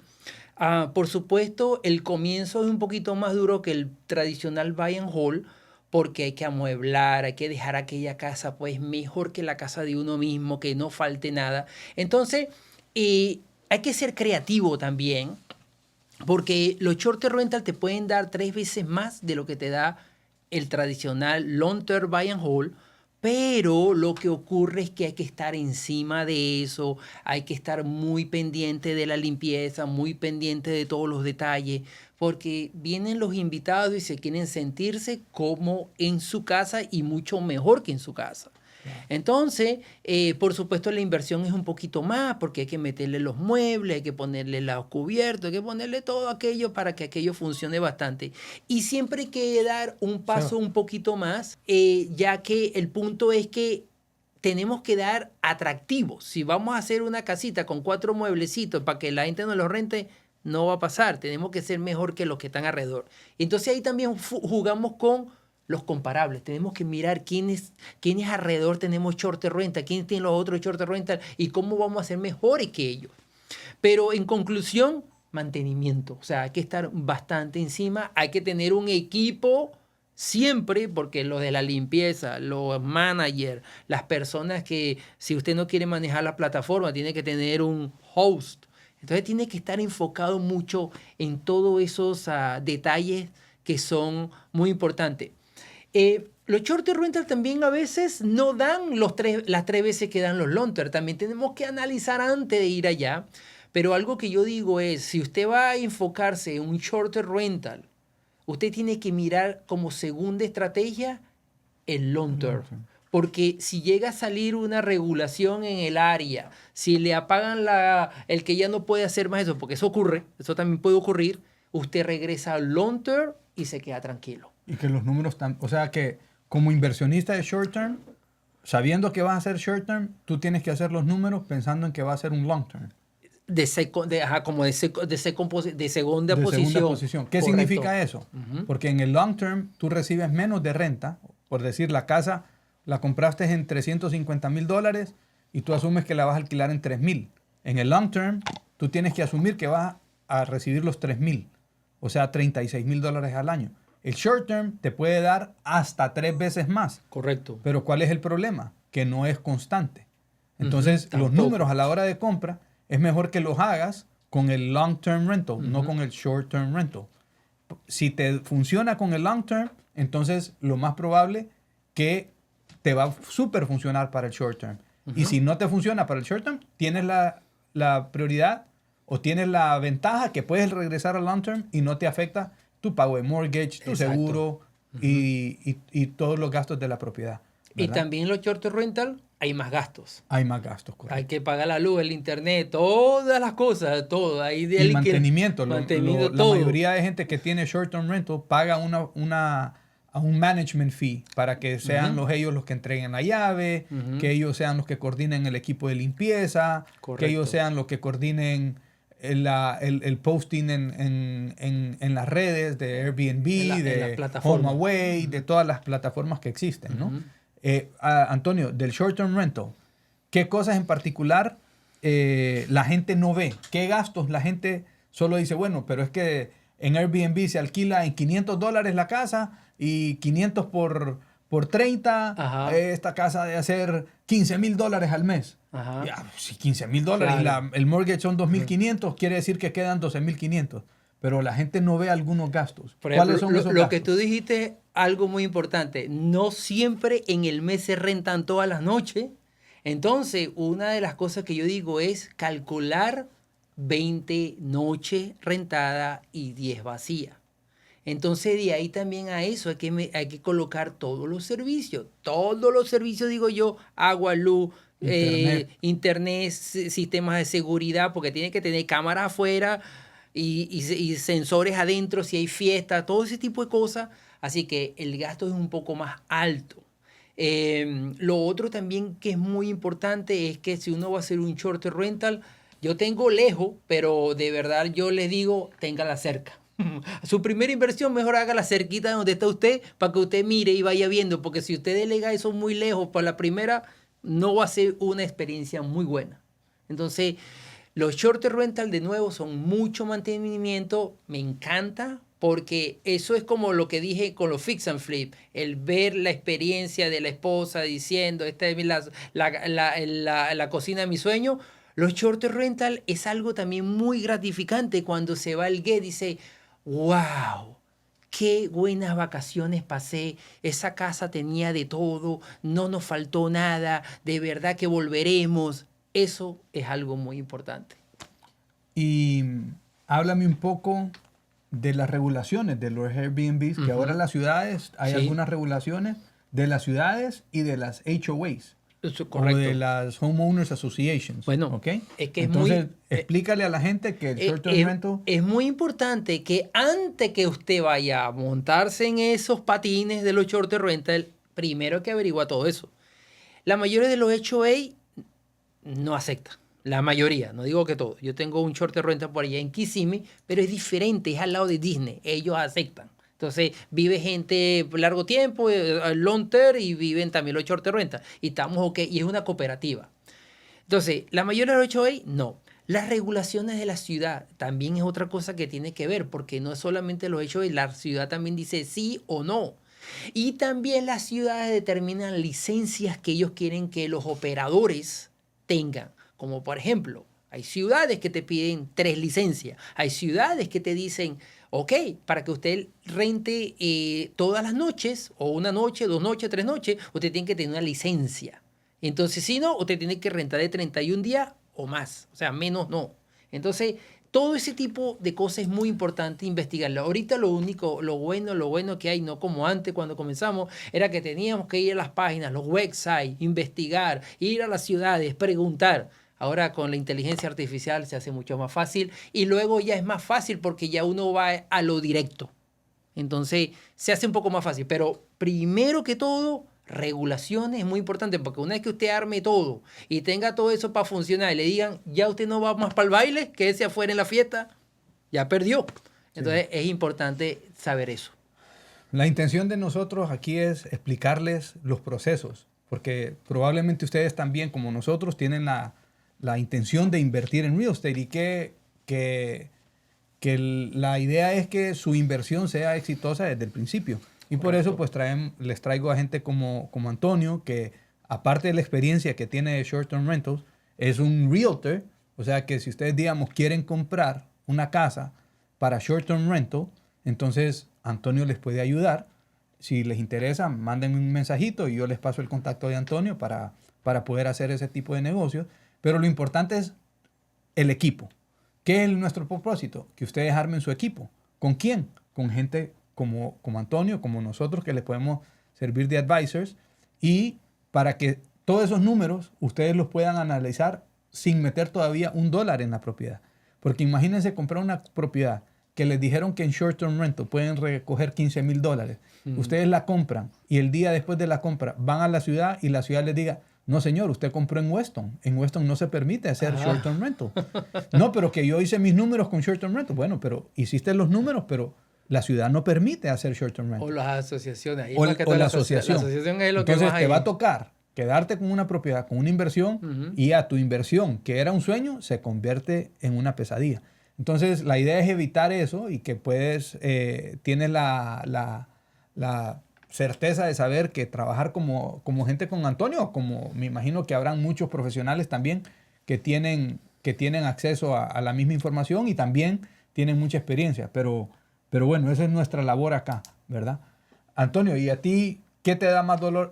[SPEAKER 2] Por supuesto, el comienzo es un poquito más duro que el tradicional buy and hold, porque hay que amueblar, hay que dejar aquella casa pues mejor que la casa de uno mismo, que no falte nada. Entonces, hay que ser creativo también, porque los short term rental te pueden dar 3 veces más de lo que te da el tradicional long term buy and hold, pero lo que ocurre es que hay que estar encima de eso, hay que estar muy pendiente de la limpieza, muy pendiente de todos los detalles, porque vienen los invitados y se quieren sentirse como en su casa y mucho mejor que en su casa. Entonces, por supuesto, la inversión es un poquito más porque hay que meterle los muebles, hay que ponerle los cubiertos, hay que ponerle todo aquello para que aquello funcione bastante. Y siempre hay que dar un paso un poquito más, ya que el punto es que tenemos que dar atractivos. Si vamos a hacer una casita con 4 mueblecitos para que la gente nos los rente, no va a pasar. Tenemos que ser mejor que los que están alrededor. Entonces ahí también jugamos con los comparables. Tenemos que mirar quiénes alrededor tenemos short term rental, quiénes tienen los otros short term rental y cómo vamos a ser mejores que ellos. Pero en conclusión, mantenimiento. O sea, hay que estar bastante encima. Hay que tener un equipo siempre, porque lo de la limpieza, los managers, las personas que si usted no quiere manejar la plataforma, tiene que tener un host. Entonces tiene que estar enfocado mucho en todos esos detalles que son muy importantes. Los short term rental también a veces no dan las 3 veces que dan los long term. También tenemos que analizar antes de ir allá. Pero algo que yo digo es, si usted va a enfocarse en un short term rental, usted tiene que mirar como segunda estrategia el long term. Porque si llega a salir una regulación en el área, si le apagan el que ya no puede hacer más eso, porque eso ocurre, eso también puede ocurrir, usted regresa al long term y se queda tranquilo.
[SPEAKER 1] Y que los números están, o sea que como inversionista de short term, sabiendo que vas a hacer short term, tú tienes que hacer los números pensando en que va a ser un long term.
[SPEAKER 2] De segunda posición.
[SPEAKER 1] ¿Qué significa eso?
[SPEAKER 2] Uh-huh.
[SPEAKER 1] Porque en el long term tú recibes menos de renta. Por decir, la casa la compraste en $350,000 y tú asumes que la vas a alquilar en $3,000. En el long term tú tienes que asumir que vas a recibir los $3,000. O sea, $36,000 al año. El short term te puede dar hasta 3 veces más.
[SPEAKER 2] Correcto.
[SPEAKER 1] Pero ¿cuál es el problema? Que no es constante. Entonces, los números a la hora de compra es mejor que los hagas con el long term rental, no con el short term rental. Si te funciona con el long term, entonces lo más probable que te va a súper funcionar para el short term. Y si no te funciona para el short term, tienes la prioridad o tienes la ventaja que puedes regresar al long term y no te afecta tu pago de mortgage, tu seguro y todos los gastos de la propiedad, ¿verdad?
[SPEAKER 2] Y también los short term rental hay más gastos.
[SPEAKER 1] Hay más gastos, correcto.
[SPEAKER 2] Hay que pagar la luz, el internet, todas las cosas, todo. Ahí de
[SPEAKER 1] y mantenimiento.
[SPEAKER 2] La
[SPEAKER 1] mayoría de gente que tiene short term rental paga un management fee para que sean ellos los que entreguen la llave, que ellos sean los que coordinen el equipo de limpieza, que ellos sean los que coordinen el posting en las redes de Airbnb, de HomeAway, de todas las plataformas que existen, ¿no? Antonio, del short term rental, ¿qué cosas en particular la gente no ve? ¿Qué gastos la gente solo dice, bueno, pero es que en Airbnb se alquila en $500 la casa y 500 por 30, esta casa de hacer $15,000 al mes? Ya, si $15,000 claro. Y el mortgage son $2,500, quiere decir que quedan $12,500. Pero la gente no ve algunos gastos.
[SPEAKER 2] Por ejemplo,
[SPEAKER 1] ¿cuáles son esos gastos?
[SPEAKER 2] Lo que tú dijiste, algo muy importante, no siempre en el mes se rentan todas las noches. Entonces, una de las cosas que yo digo es calcular 20 noches rentadas y 10 vacías. Entonces, de ahí también a eso hay que colocar todos los servicios. Todos los servicios, digo yo, agua, luz, internet, sistemas de seguridad, porque tiene que tener cámaras afuera y sensores adentro si hay fiesta, todo ese tipo de cosas. Así que el gasto es un poco más alto. Lo otro también que es muy importante es que si uno va a hacer un short term rental, yo tengo lejos, pero de verdad yo les digo, téngala cerca. Su primera inversión, mejor hágala cerquita de donde está usted para que usted mire y vaya viendo, porque si usted delega eso muy lejos para la primera, no va a ser una experiencia muy buena. Entonces, los short term rental de nuevo son mucho mantenimiento, me encanta porque eso es como lo que dije con los fix and flip, el ver la experiencia de la esposa diciendo, esta es la cocina de mi sueño. Los short rental es algo también muy gratificante cuando se va el guest, dice, wow, qué buenas vacaciones pasé, esa casa tenía de todo, no nos faltó nada, de verdad que volveremos. Eso es algo muy importante.
[SPEAKER 1] Y háblame un poco de las regulaciones de los Airbnbs, que ahora en las ciudades hay algunas regulaciones de las ciudades y de las HOAs.
[SPEAKER 2] Eso,
[SPEAKER 1] o de las Homeowners Associations.
[SPEAKER 2] Bueno,
[SPEAKER 1] ¿okay?
[SPEAKER 2] Es que
[SPEAKER 1] entonces, explícale a la gente que el short-term rental...
[SPEAKER 2] Es muy importante que antes que usted vaya a montarse en esos patines de los short-term rental, primero que averigua todo eso. La mayoría de los HOA no acepta. La mayoría, no digo que todo. Yo tengo un short-term rental por allá en Kissimmee, pero es diferente, es al lado de Disney. Ellos aceptan. Entonces, vive gente por largo tiempo, long term, y viven también los short rental. Y estamos ok, y es una cooperativa. Entonces, la mayoría de los HOA, no. Las regulaciones de la ciudad también es otra cosa que tiene que ver, porque no es solamente los HOA, la ciudad también dice sí o no. Y también las ciudades determinan licencias que ellos quieren que los operadores tengan. Como por ejemplo, hay ciudades que te piden 3 licencias. Hay ciudades que te dicen... ok, para que usted rente todas las noches, o una noche, 2 noches, 3 noches, usted tiene que tener una licencia. Entonces, si no, usted tiene que rentar de 31 días o más. O sea, menos no. Entonces, todo ese tipo de cosas es muy importante investigarlo. Ahorita lo bueno que hay, no como antes cuando comenzamos, era que teníamos que ir a las páginas, los websites, investigar, ir a las ciudades, preguntar. Ahora con la inteligencia artificial se hace mucho más fácil y luego ya es más fácil porque ya uno va a lo directo. Entonces se hace un poco más fácil. Pero primero que todo, regulaciones es muy importante porque una vez que usted arme todo y tenga todo eso para funcionar y le digan, ya usted no va más para el baile, quédese afuera en la fiesta, ya perdió. Entonces es importante saber eso.
[SPEAKER 1] La intención de nosotros aquí es explicarles los procesos porque probablemente ustedes también, como nosotros, tienen la intención de invertir en real estate y que la idea es que su inversión sea exitosa desde el principio. Y por eso pues les traigo a gente como Antonio, que aparte de la experiencia que tiene de short-term rentals, es un realtor. O sea que si ustedes, digamos, quieren comprar una casa para short-term rental, entonces Antonio les puede ayudar. Si les interesa, manden un mensajito y yo les paso el contacto de Antonio para poder hacer ese tipo de negocios. Pero lo importante es el equipo. ¿Qué es nuestro propósito? Que ustedes armen su equipo. ¿Con quién? Con gente como Antonio, como nosotros, que les podemos servir de advisors. Y para que todos esos números ustedes los puedan analizar sin meter todavía $1 en la propiedad. Porque imagínense comprar una propiedad que les dijeron que en short-term rental pueden recoger $15,000. Ustedes la compran y el día después de la compra van a la ciudad y la ciudad les diga, no, señor, usted compró en Weston. En Weston no se permite hacer short-term rental. No, pero que yo hice mis números con short-term rental. Bueno, pero hiciste los números, pero la ciudad no permite hacer short-term rental.
[SPEAKER 2] O las asociaciones.
[SPEAKER 1] O la asociación.
[SPEAKER 2] La asociación es lo que
[SPEAKER 1] entonces
[SPEAKER 2] más
[SPEAKER 1] te
[SPEAKER 2] hay.
[SPEAKER 1] va a tocar quedarte con una propiedad, con una inversión, y a tu inversión, que era un sueño, se convierte en una pesadilla. Entonces, la idea es evitar eso y que tienes la certeza de saber que trabajar como gente con Antonio, como me imagino que habrán muchos profesionales también que tienen acceso a la misma información y también tienen mucha experiencia. Pero bueno, esa es nuestra labor acá, ¿verdad? Antonio, ¿y a ti qué te da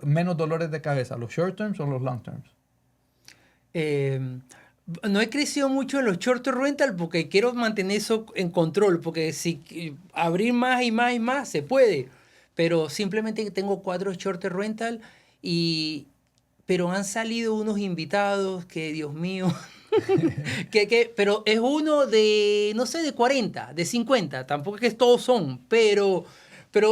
[SPEAKER 1] menos dolores de cabeza, los short terms o los long terms?
[SPEAKER 2] No he crecido mucho en los short rental porque quiero mantener eso en control, porque si abrir más y más y más se puede. Pero simplemente tengo 4 short rental pero han salido unos invitados que, Dios mío, pero es uno de, no sé, de 40, de 50, tampoco es que todos son, pero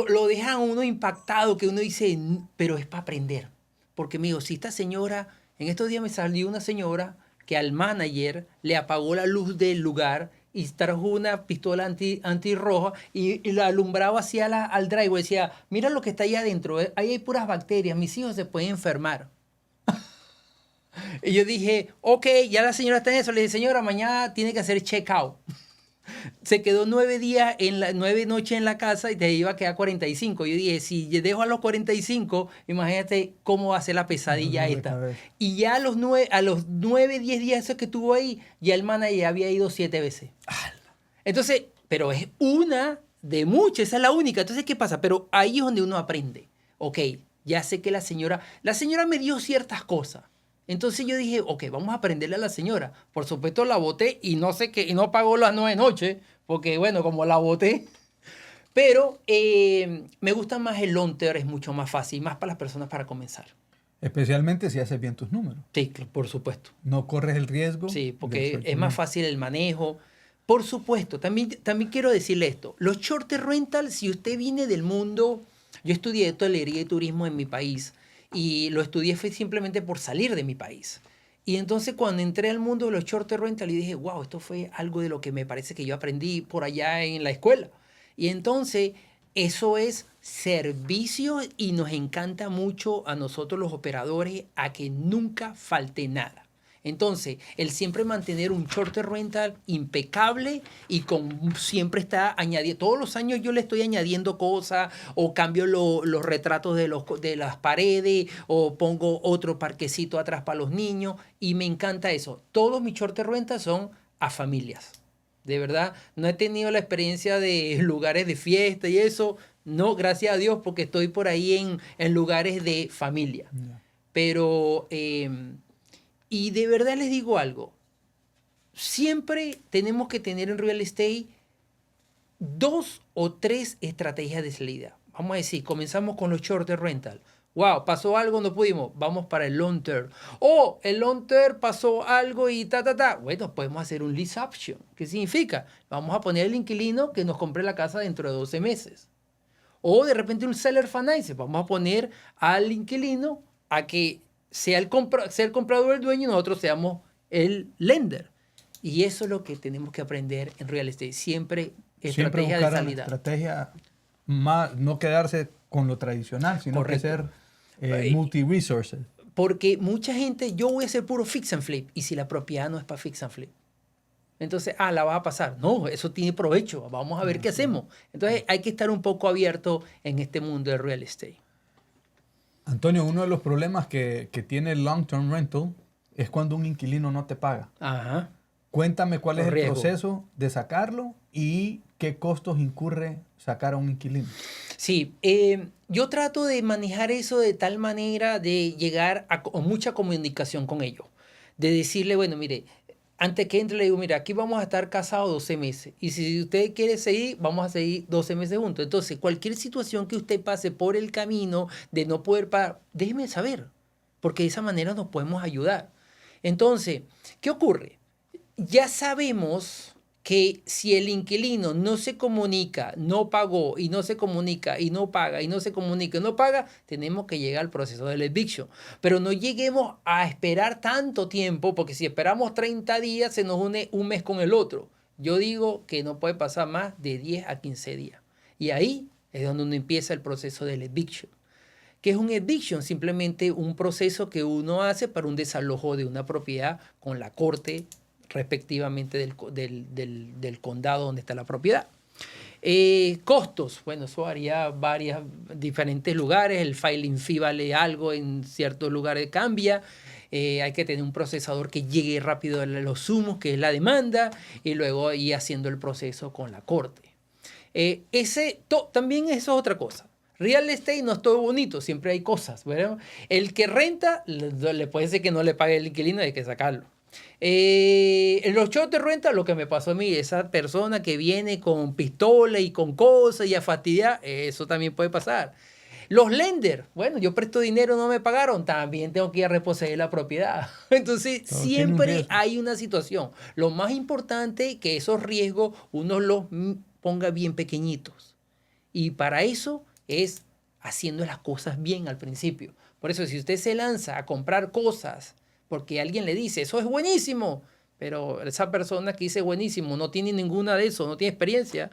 [SPEAKER 2] lo dejan uno impactado, que uno dice, pero es para aprender. Porque, amigo, si esta señora, en estos días me salió una señora que al manager le apagó la luz del lugar y trajo una pistola antirroja y la alumbraba hacia al driveway. Decía, mira lo que está ahí adentro, ahí hay puras bacterias, mis hijos se pueden enfermar. Y yo dije, ok, ya la señora está en eso. Le dije, señora, mañana tiene que hacer check-out. Se quedó 9 noches en la casa y te iba a quedar 45. Yo dije, si dejo a los 45, imagínate cómo va a ser la pesadilla esta. Y ya a los 9, 10 días esos que estuvo ahí, ya el manager ya había ido 7 veces. Entonces, pero es una de muchas, esa es la única. Entonces, ¿qué pasa? Pero ahí es donde uno aprende. Ok, ya sé que la señora me dio ciertas cosas. Entonces yo dije, ok, vamos a aprenderle a la señora. Por supuesto la boté y no sé qué, y no pagó las 9 noches, porque bueno, como la boté. Pero me gusta más el long term, es mucho más fácil, más para las personas para comenzar.
[SPEAKER 1] Especialmente si haces bien tus números.
[SPEAKER 2] Sí, por supuesto.
[SPEAKER 1] No corres el riesgo.
[SPEAKER 2] Sí, porque es más fácil el manejo. Por supuesto, también quiero decirle esto. Los short rental, si usted viene del mundo, yo estudié hotelería y turismo en mi país. Y lo estudié fue simplemente por salir de mi país. Y entonces cuando entré al mundo de los short rental, y dije, wow, esto fue algo de lo que me parece que yo aprendí por allá en la escuela. Y entonces eso es servicio y nos encanta mucho a nosotros los operadores a que nunca falte nada. Entonces, el siempre mantener un short rental impecable y siempre está añadiendo, todos los años yo le estoy añadiendo cosas o cambio los retratos de las paredes o pongo otro parquecito atrás para los niños y me encanta eso. Todos mis short rental son a familias. De verdad, no he tenido la experiencia de lugares de fiesta y eso. No, gracias a Dios, porque estoy por ahí en lugares de familia. Yeah. Pero... y de verdad les digo algo, siempre tenemos que tener en real estate 2 o 3 estrategias de salida. Vamos a decir, comenzamos con los short rental. Wow, pasó algo, no pudimos, vamos para el long term. Oh, el long term pasó algo y Bueno, podemos hacer un lease option. ¿Qué significa? Vamos a poner al inquilino que nos compre la casa dentro de 12 meses. O de repente un seller finance. Vamos a poner al inquilino a que sea el comprador el dueño y nosotros seamos el lender. Y eso es lo que tenemos que aprender en real estate. Siempre estrategia de salida.
[SPEAKER 1] Estrategia más, no quedarse con lo tradicional, sino que ser multi-resources.
[SPEAKER 2] Porque mucha gente, yo voy a hacer puro fix and flip. Y si la propiedad no es para fix and flip. Entonces, la vas a pasar. No, eso tiene provecho. Vamos a ver qué hacemos. Entonces, hay que estar un poco abierto en este mundo del real estate.
[SPEAKER 1] Antonio, uno de los problemas que tiene el long-term rental es cuando un inquilino no te paga.
[SPEAKER 2] Ajá.
[SPEAKER 1] Cuéntame cuál es el proceso de sacarlo y qué costos incurre sacar a un inquilino.
[SPEAKER 2] Sí, yo trato de manejar eso de tal manera de llegar a mucha comunicación con ellos. De decirle, bueno, mire, antes que entre le digo, mira, aquí vamos a estar casados 12 meses. Y si usted quiere seguir, vamos a seguir 12 meses juntos. Entonces, cualquier situación que usted pase por el camino de no poder pagar, déjeme saber. Porque de esa manera nos podemos ayudar. Entonces, ¿qué ocurre? Ya sabemos que si el inquilino no se comunica, no pagó y no se comunica y no paga y no se comunica y no paga, tenemos que llegar al proceso del eviction. Pero no lleguemos a esperar tanto tiempo, porque si esperamos 30 días se nos une un mes con el otro. Yo digo que no puede pasar más de 10 a 15 días. Y ahí es donde uno empieza el proceso del eviction. ¿Qué es un eviction? Simplemente un proceso que uno hace para un desalojo de una propiedad con la corte respectivamente del condado donde está la propiedad. Costos, bueno, eso haría diferentes lugares, el filing fee vale algo, en ciertos lugares cambia, hay que tener un procesador que llegue rápido a los sumos, que es la demanda, y luego ir haciendo el proceso con la corte. También eso es otra cosa. Real estate no es todo bonito, siempre hay cosas, ¿verdad? El que renta, le puede ser que no le pague el inquilino, hay que sacarlo. En los short rental, lo que me pasó a mí, esa persona que viene con pistola y con cosas y a fastidiar, eso también puede pasar. Los lenders, bueno, yo presto dinero, no me pagaron, también tengo que ir a reposeer la propiedad. Entonces, siempre hay una situación. Lo más importante es que esos riesgos uno los ponga bien pequeñitos. Y para eso es haciendo las cosas bien al principio. Por eso, si usted se lanza a comprar cosas porque alguien le dice, eso es buenísimo, pero esa persona que dice buenísimo no tiene ninguna de eso, no tiene experiencia,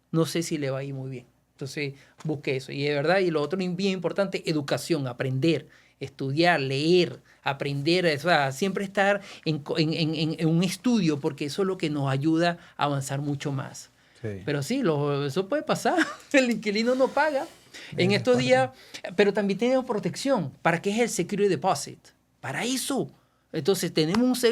[SPEAKER 2] no sé si le va a ir muy bien. Entonces, busque eso. Y de verdad, y lo otro bien importante, educación, aprender. estudiar, leer, aprender, o sea, siempre estar en un estudio, porque eso es lo que nos ayuda a avanzar mucho más.
[SPEAKER 1] Sí.
[SPEAKER 2] Pero sí, eso puede pasar. El inquilino no paga. En estos días, pero también tenemos protección. ¿Para qué es el security deposit? Para eso. Entonces tenemos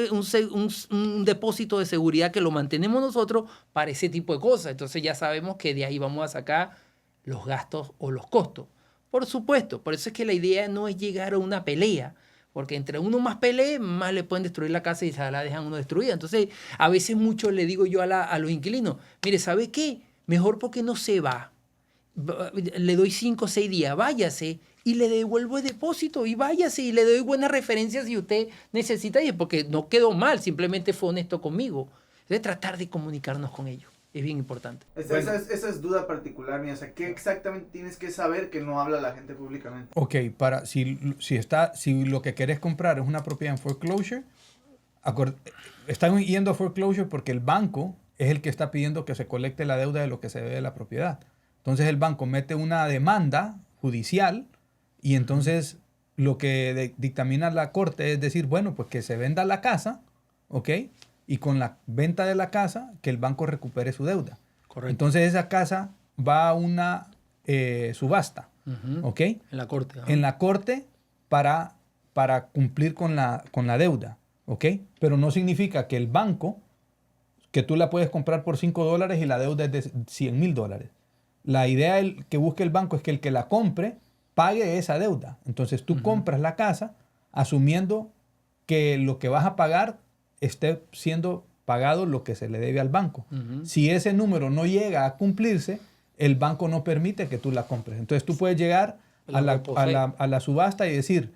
[SPEAKER 2] un depósito de seguridad que lo mantenemos nosotros para ese tipo de cosas. Entonces ya sabemos que de ahí vamos a sacar los gastos o los costos. Por supuesto, por eso es que la idea no es llegar a una pelea, porque entre uno más pelee, más le pueden destruir la casa y se la dejan uno destruida. Entonces, a veces mucho le digo yo a los inquilinos, mire, ¿sabe qué? Mejor porque no se va. Le doy 5 o 6 días, váyase y le devuelvo el depósito y váyase y le doy buenas referencias si usted necesita, y porque no quedó mal, simplemente fue honesto conmigo. Debe tratar de comunicarnos con ellos. Es bien importante.
[SPEAKER 3] Esa es duda particular mía. O sea, ¿qué exactamente tienes que saber que no habla la gente públicamente?
[SPEAKER 1] Ok, si lo que querés comprar es una propiedad en foreclosure, están yendo a foreclosure porque el banco es el que está pidiendo que se colecte la deuda de lo que se debe de la propiedad. Entonces el banco mete una demanda judicial y entonces lo que dictamina la corte es decir, bueno, pues que se venda la casa, ¿ok? Y con la venta de la casa, que el banco recupere su deuda.
[SPEAKER 2] Correcto.
[SPEAKER 1] Entonces esa casa va a una subasta, ¿ok?
[SPEAKER 2] En la corte.
[SPEAKER 1] En la corte para cumplir con la deuda, ¿ok? Pero no significa que el banco, que tú la puedes comprar por $5 y la deuda es de $100,000. La idea que busque el banco es que el que la compre pague esa deuda. Entonces tú compras la casa asumiendo que lo que vas a pagar esté siendo pagado lo que se le debe al banco. Si ese número no llega a cumplirse, el banco no permite que tú la compres. Entonces tú puedes llegar a la subasta y decir,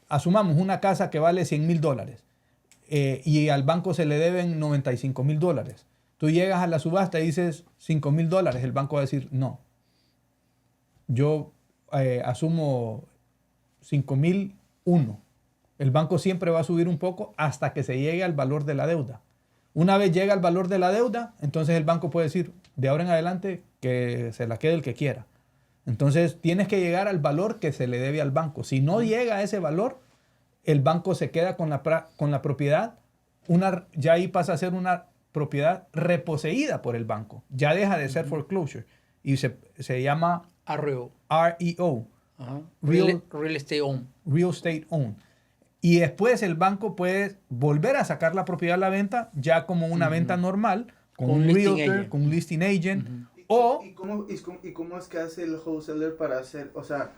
[SPEAKER 1] asumamos una casa que vale $100,000 y al banco se le deben $95,000. Tú llegas a la subasta y dices $5,000, el banco va a decir, no, yo asumo 5,001. El banco siempre va a subir un poco hasta que se llegue al valor de la deuda. Una vez llega al valor de la deuda, entonces el banco puede decir, de ahora en adelante, que se la quede el que quiera. Entonces tienes que llegar al valor que se le debe al banco. Si no llega a ese valor, el banco se queda con la propiedad, ya ahí pasa a ser una propiedad reposeída por el banco. Ya deja de ser foreclosure y se llama
[SPEAKER 2] REO.
[SPEAKER 1] REO.
[SPEAKER 2] Real Estate Owned.
[SPEAKER 1] Real Estate Owned. Y después el banco puede volver a sacar la propiedad a la venta ya como una venta normal, con un realtor, con un listing agent.
[SPEAKER 3] ¿Y cómo es que hace el wholesaler para hacer, o sea,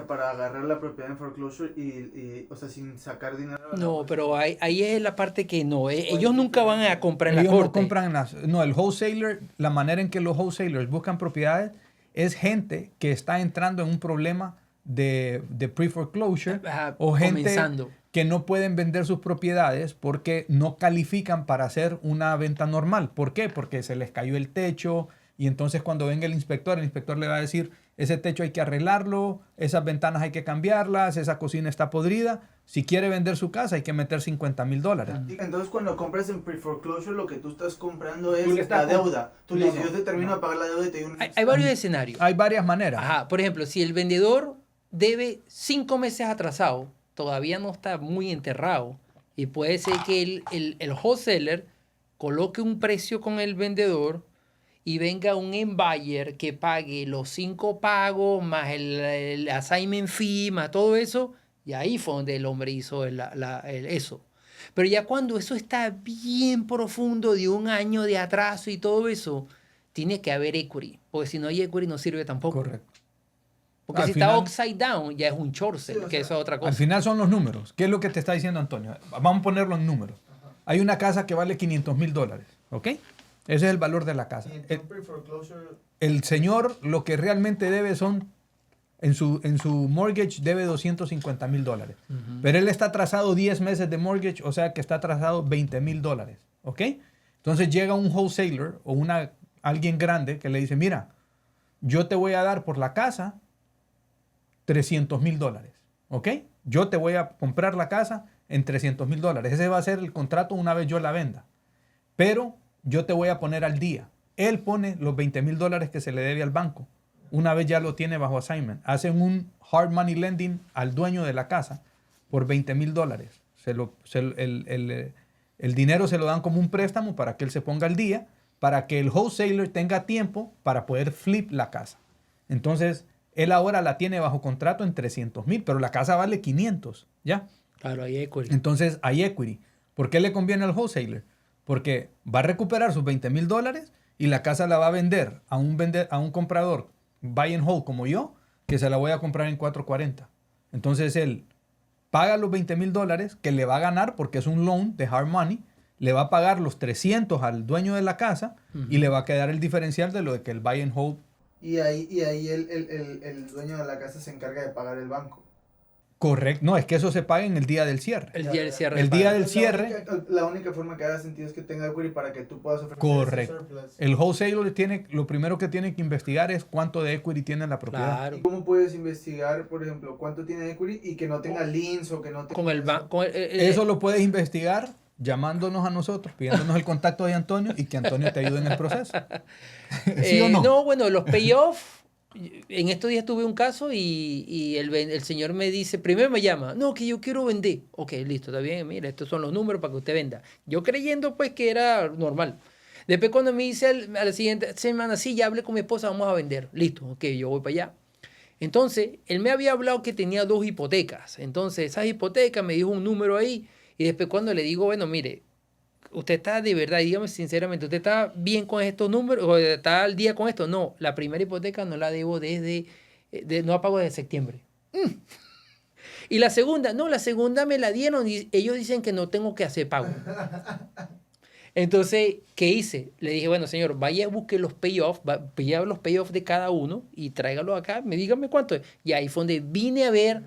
[SPEAKER 3] para agarrar la propiedad en foreclosure y o sea, sin sacar dinero?
[SPEAKER 2] No, pero ahí es la parte que no. Ellos nunca van a comprar en la corte.
[SPEAKER 1] No compran el wholesaler, la manera en que los wholesalers buscan propiedades es gente que está entrando en un problema de pre-foreclosure o gente
[SPEAKER 2] comenzando,
[SPEAKER 1] que no pueden vender sus propiedades porque no califican para hacer una venta normal. ¿Por qué? Porque se les cayó el techo y entonces cuando venga el inspector le va a decir, ese techo hay que arreglarlo, esas ventanas hay que cambiarlas, esa cocina está podrida. Si quiere vender su casa hay que meter $50,000.
[SPEAKER 3] Entonces cuando compras en pre-foreclosure lo que tú estás comprando es la deuda. Tú le dices, yo te termino de pagar la deuda y te doy un...
[SPEAKER 2] Hay varios escenarios.
[SPEAKER 1] Hay varias maneras.
[SPEAKER 2] Ajá, por ejemplo, si el vendedor debe 5 meses atrasado, todavía no está muy enterrado, y puede ser que el wholesaler coloque un precio con el vendedor y venga un end buyer que pague los 5 pagos más el assignment fee más todo eso, y ahí fue donde el hombre hizo eso. Pero ya cuando eso está bien profundo, de un año de atraso y todo eso, tiene que haber equity, porque si no hay equity no sirve tampoco.
[SPEAKER 1] Correcto.
[SPEAKER 2] Porque si está upside down, ya es un short sale, que eso es otra cosa.
[SPEAKER 1] Al final son los números. ¿Qué es lo que te está diciendo Antonio? Vamos a ponerlo en números. Hay una casa que vale $500,000, ¿ok? Ese es el valor de la casa. El señor lo que realmente debe son, en su mortgage debe $250,000. Pero él está atrasado 10 meses de mortgage, o sea que está atrasado $20,000, ¿ok? Entonces llega un wholesaler o alguien grande que le dice, mira, yo te voy a dar por la casa $300,000, ¿ok? Yo te voy a comprar la casa en $300,000. Ese va a ser el contrato una vez yo la venda. Pero yo te voy a poner al día. Él pone los $20,000 que se le debe al banco. una vez ya lo tiene bajo assignment, hacen un hard money lending al dueño de la casa por $20,000. El dinero se lo dan como un préstamo para que él se ponga al día, para que el wholesaler tenga tiempo para poder flip la casa. Entonces, él ahora la tiene bajo contrato en $300,000, pero la casa vale $500, ¿ya?
[SPEAKER 2] Claro, hay equity.
[SPEAKER 1] Entonces, hay equity. ¿Por qué le conviene al wholesaler? Porque va a recuperar sus $20,000 y la casa la va a vender a un comprador buy and hold como yo, que se la voy a comprar en $440. Entonces, él paga los $20,000 que le va a ganar porque es un loan de hard money, le va a pagar los 300 al dueño de la casa y le va a quedar el diferencial de lo de que el buy and hold.
[SPEAKER 3] Y ahí el dueño de la casa se encarga de pagar el banco.
[SPEAKER 1] Correcto. No, es que eso se paga en el día del cierre.
[SPEAKER 2] El día del cierre.
[SPEAKER 1] El día del cierre.
[SPEAKER 3] La única forma que haga sentido es que tenga equity para que tú puedas ofrecer
[SPEAKER 1] Correcto.
[SPEAKER 3] ese surplus.
[SPEAKER 1] El wholesaler lo primero que tiene que investigar es cuánto de equity tiene la propiedad.
[SPEAKER 2] Claro.
[SPEAKER 3] ¿Y cómo puedes investigar, por ejemplo, cuánto tiene equity y que no tenga liens o que no tenga...
[SPEAKER 2] Con el banco.
[SPEAKER 1] Eso lo puedes investigar llamándonos a nosotros, pidiéndonos el contacto de Antonio y que Antonio te ayude en el proceso. ¿Sí o no?
[SPEAKER 2] No, bueno, los payoff. En estos días tuve un caso y el señor me dice, primero me llama, no, que yo quiero vender. Ok, listo, está bien, mira, estos son los números para que usted venda. Yo creyendo pues que era normal. Después cuando me dice a la siguiente semana, sí, ya hablé con mi esposa, vamos a vender. Listo, ok, yo voy para allá. Entonces, él me había hablado que tenía 2 hipotecas. Entonces, esas hipotecas me dijo un número ahí y después cuando le digo, bueno, mire, usted está de verdad, dígame sinceramente, ¿usted está bien con estos números o está al día con esto? No, la primera hipoteca no la debo no la pago desde septiembre. Y la segunda, no, la segunda me la dieron y ellos dicen que no tengo que hacer pago. Entonces, ¿qué hice? Le dije, bueno, señor, vaya a busque los payoffs, vaya los payoffs de cada uno y tráigalo acá, dígame cuánto es. Y ahí fue donde vine a ver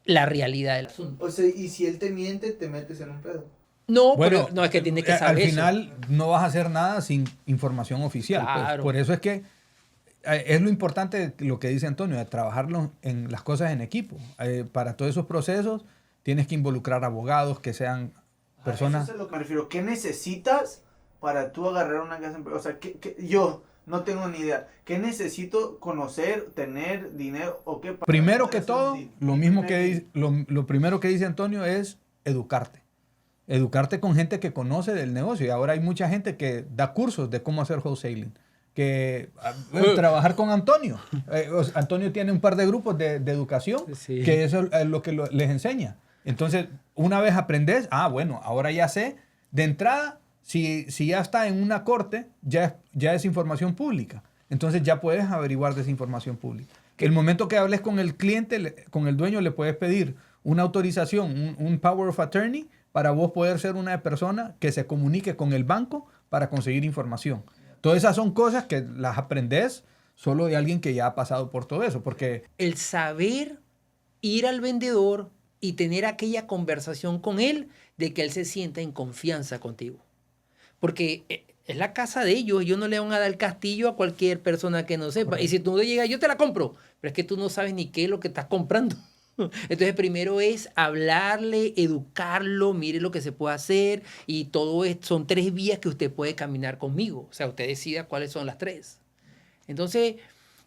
[SPEAKER 2] la realidad del asunto.
[SPEAKER 3] O sea, y si él te miente, te metes en un pedo.
[SPEAKER 2] No,
[SPEAKER 1] Bueno,
[SPEAKER 2] pero no es que tiene que saber
[SPEAKER 1] al
[SPEAKER 2] eso.
[SPEAKER 1] final no vas a hacer nada sin información oficial. Pues.
[SPEAKER 2] Claro.
[SPEAKER 1] Por eso es que es lo importante lo que dice Antonio, de trabajarlo en las cosas en equipo. Para todos esos procesos tienes que involucrar abogados que sean personas...
[SPEAKER 3] Eso es a lo que me refiero. ¿Qué necesitas para tú agarrar una casa? O sea, yo no tengo ni idea. ¿Qué necesito conocer, tener dinero o qué?
[SPEAKER 1] Primero que todo, lo primero que dice Antonio es educarte. Educarte con gente que conoce del negocio. Y ahora hay mucha gente que da cursos de cómo hacer wholesaling. Trabajar con Antonio. Antonio tiene un par de grupos de educación que eso es lo que les enseña. Entonces, una vez aprendes, bueno, ahora ya sé, de entrada, si ya está en una corte, ya es información pública. Entonces ya puedes averiguar de esa información pública. El momento que hables con el cliente, con el dueño, le puedes pedir una autorización, un power of attorney, para vos poder ser una persona que se comunique con el banco para conseguir información. Todas esas son cosas que las aprendes solo de alguien que ya ha pasado por todo eso. Porque
[SPEAKER 2] el saber ir al vendedor y tener aquella conversación con él de que él se sienta en confianza contigo. Porque es la casa de ellos no le van a dar el castillo a cualquier persona que no sepa. Correcto. Y si tú no llegas, yo te la compro. Pero es que tú no sabes ni qué es lo que estás comprando. Entonces primero es hablarle, educarlo, mire lo que se puede hacer y todo esto son 3 vías que usted puede caminar conmigo. O sea, usted decida cuáles son las 3. Entonces,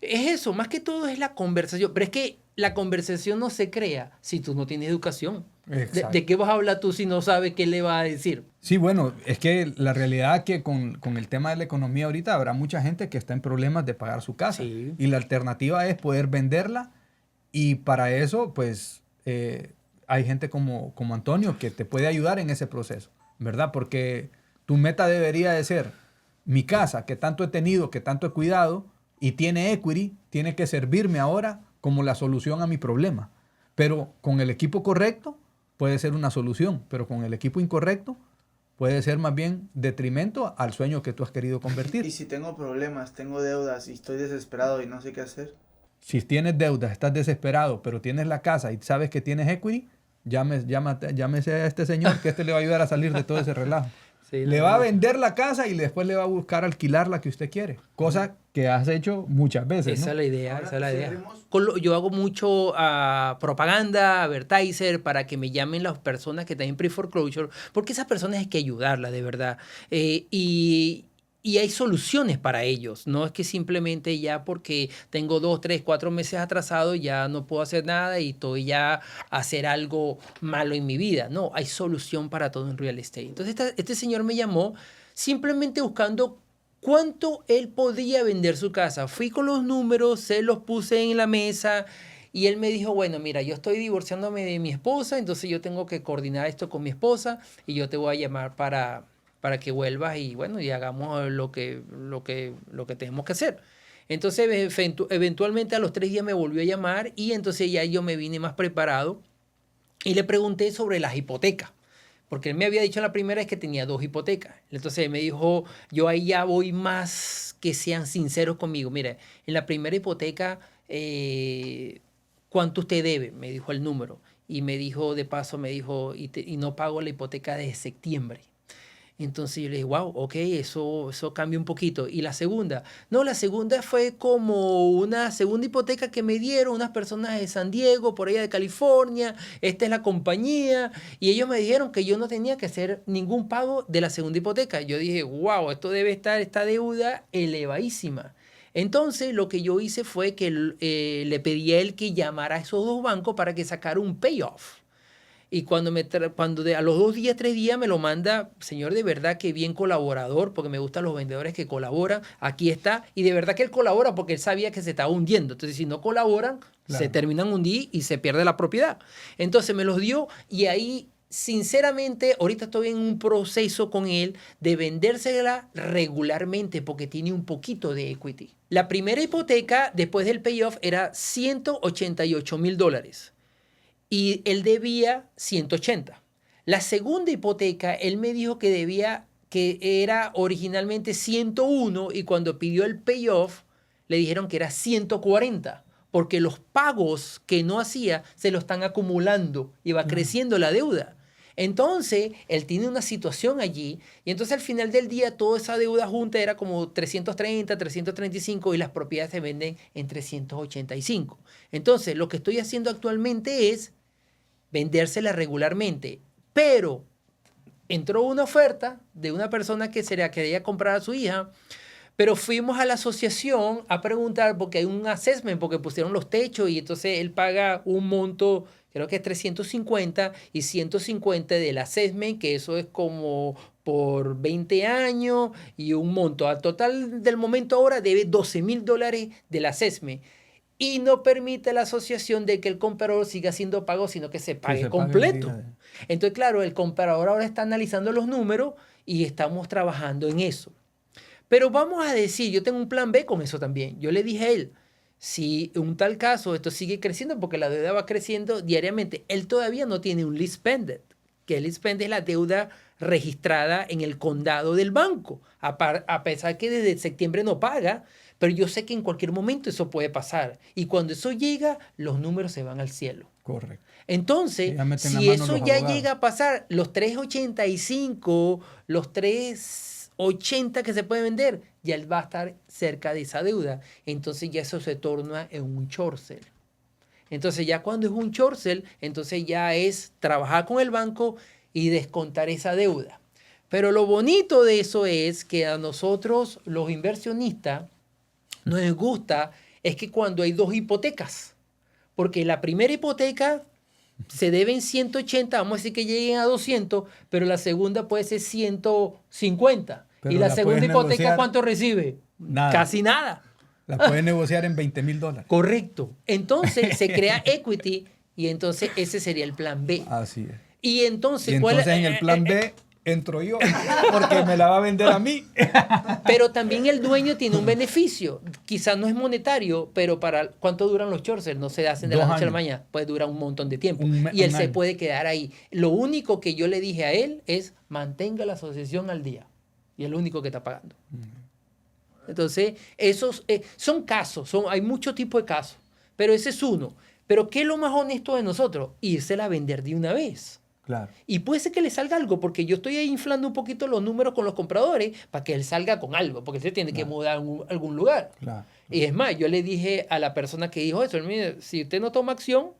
[SPEAKER 2] es eso, más que todo es la conversación. Pero es que la conversación no se crea si tú no tienes educación. ¿De qué vas a hablar tú si no sabes qué le vas a decir?
[SPEAKER 1] Sí, bueno, es que la realidad es que con el tema de la economía ahorita habrá mucha gente que está en problemas de pagar su casa.
[SPEAKER 2] Sí.
[SPEAKER 1] Y la alternativa es poder venderla. Y para eso, pues, hay gente como Antonio que te puede ayudar en ese proceso, ¿verdad? Porque tu meta debería de ser, mi casa, que tanto he tenido, que tanto he cuidado, y tiene equity, tiene que servirme ahora como la solución a mi problema. Pero con el equipo correcto puede ser una solución, pero con el equipo incorrecto puede ser más bien detrimento al sueño que tú has querido convertir.
[SPEAKER 3] Y si tengo problemas, tengo deudas y estoy desesperado y no sé qué hacer.
[SPEAKER 1] Si tienes deudas, estás desesperado, pero tienes la casa y sabes que tienes equity, llámese a este señor que le va a ayudar a salir de todo ese relajo. Sí, le va a vender la casa y después le va a buscar alquilar la que usted quiere. Cosa que has hecho muchas veces,
[SPEAKER 2] Esa
[SPEAKER 1] ¿no?
[SPEAKER 2] es la idea, Yo hago mucho propaganda, advertiser, para que me llamen las personas que están en pre-foreclosure, porque esas personas hay que ayudarlas, de verdad. Y y hay soluciones para ellos. No es que simplemente ya porque tengo 2, 3, 4 meses atrasado ya no puedo hacer nada y estoy ya a hacer algo malo en mi vida. No, hay solución para todo en real estate. Entonces este señor me llamó simplemente buscando cuánto él podía vender su casa. Fui con los números, se los puse en la mesa y él me dijo, bueno, mira, yo estoy divorciándome de mi esposa, entonces yo tengo que coordinar esto con mi esposa y yo te voy a llamar para que vuelvas y bueno, y hagamos lo que tenemos que hacer. Entonces, eventualmente a los 3 días me volvió a llamar y entonces ya yo me vine más preparado y le pregunté sobre las hipotecas. Porque él me había dicho la primera vez que tenía 2 hipotecas. Entonces él me dijo, yo ahí ya voy más que sean sinceros conmigo. Mira, en la primera hipoteca, ¿cuánto usted debe? Me dijo el número. Y me dijo, de paso, me dijo, y no pago la hipoteca desde septiembre. Entonces yo le dije, wow, ok, eso cambia un poquito. Y la segunda, no, la segunda fue como una segunda hipoteca que me dieron unas personas de San Diego, por allá de California, esta es la compañía, y ellos me dijeron que yo no tenía que hacer ningún pago de la segunda hipoteca. Yo dije, wow, esto debe estar, esta deuda elevadísima. Entonces lo que yo hice fue que le pedí a él que llamara a esos 2 bancos para que sacara un payoff. Y cuando a los 2 días, 3 días me lo manda, señor, de verdad que bien colaborador, porque me gustan los vendedores que colaboran, aquí está, y de verdad que él colabora porque él sabía que se estaba hundiendo. Entonces, si no colaboran, claro, se terminan hundir y se pierde la propiedad. Entonces me los dio y ahí, sinceramente, ahorita estoy en un proceso con él de vendérsela regularmente porque tiene un poquito de equity. La primera hipoteca, después del payoff, era $188,000. Y él debía 180. La segunda hipoteca, él me dijo que debía, que era originalmente 101 y cuando pidió el payoff, le dijeron que era 140, porque los pagos que no hacía se lo están acumulando y va creciendo la deuda. Entonces, él tiene una situación allí y entonces al final del día toda esa deuda junta era como 330, 335 y las propiedades se venden en 385. Entonces, lo que estoy haciendo actualmente es vendérsela regularmente, pero entró una oferta de una persona que se la quería comprar a su hija, pero fuimos a la asociación a preguntar porque hay un assessment, porque pusieron los techos y entonces él paga un monto, creo que es 350 y 150 del assessment, que eso es como por 20 años y un monto. Al total del momento ahora debe $12,000 del assessment. Y no permite la asociación de que el comprador siga haciendo pago, sino que se pague completo. Entonces, claro, el comprador ahora está analizando los números y estamos trabajando en eso. Pero vamos a decir, yo tengo un plan B con eso también. Yo le dije a él, si en un tal caso esto sigue creciendo, porque la deuda va creciendo diariamente, él todavía no tiene un lease pending, que el lease pending es la deuda registrada en el condado del banco, a pesar que desde septiembre no paga. Pero yo sé que en cualquier momento eso puede pasar. Y cuando eso llega, los números se van al cielo.
[SPEAKER 1] Correcto.
[SPEAKER 2] Entonces, si eso ya llega a pasar, los 385, los 380 que se puede vender, ya él va a estar cerca de esa deuda. Entonces ya eso se torna en un short sale. Entonces ya cuando es un short sale, entonces ya es trabajar con el banco y descontar esa deuda. Pero lo bonito de eso es que a nosotros, los inversionistas, nos gusta es que cuando hay 2 hipotecas, porque la primera hipoteca se deben 180, vamos a decir que lleguen a 200, pero la segunda puede ser 150. Pero y la segunda hipoteca, ¿cuánto recibe?
[SPEAKER 1] Nada.
[SPEAKER 2] Casi nada.
[SPEAKER 1] La puede negociar en $20,000.
[SPEAKER 2] Correcto. Entonces se crea equity y entonces ese sería el plan B.
[SPEAKER 1] Así es.
[SPEAKER 2] Y entonces
[SPEAKER 1] en el plan B entro yo, porque me la va a vender a mí.
[SPEAKER 2] Pero también el dueño tiene un beneficio. Quizás no es monetario, pero para ¿cuánto duran los short sales? No se hacen de la noche a la mañana. Puede durar un montón de tiempo. Y él se puede quedar ahí. Lo único que yo le dije a él es mantenga la asociación al día. Y es lo único que está pagando. Entonces, esos son casos. Hay muchos tipos de casos. Pero ese es uno. Pero ¿qué es lo más honesto de nosotros? Írsela a vender de una vez.
[SPEAKER 1] Claro.
[SPEAKER 2] Y puede ser que le salga algo, porque yo estoy ahí inflando un poquito los números con los compradores para que él salga con algo, porque se tiene que mudar a algún lugar.
[SPEAKER 1] Claro.
[SPEAKER 2] Y es más, yo le dije a la persona que dijo eso, mire, si usted no toma acción,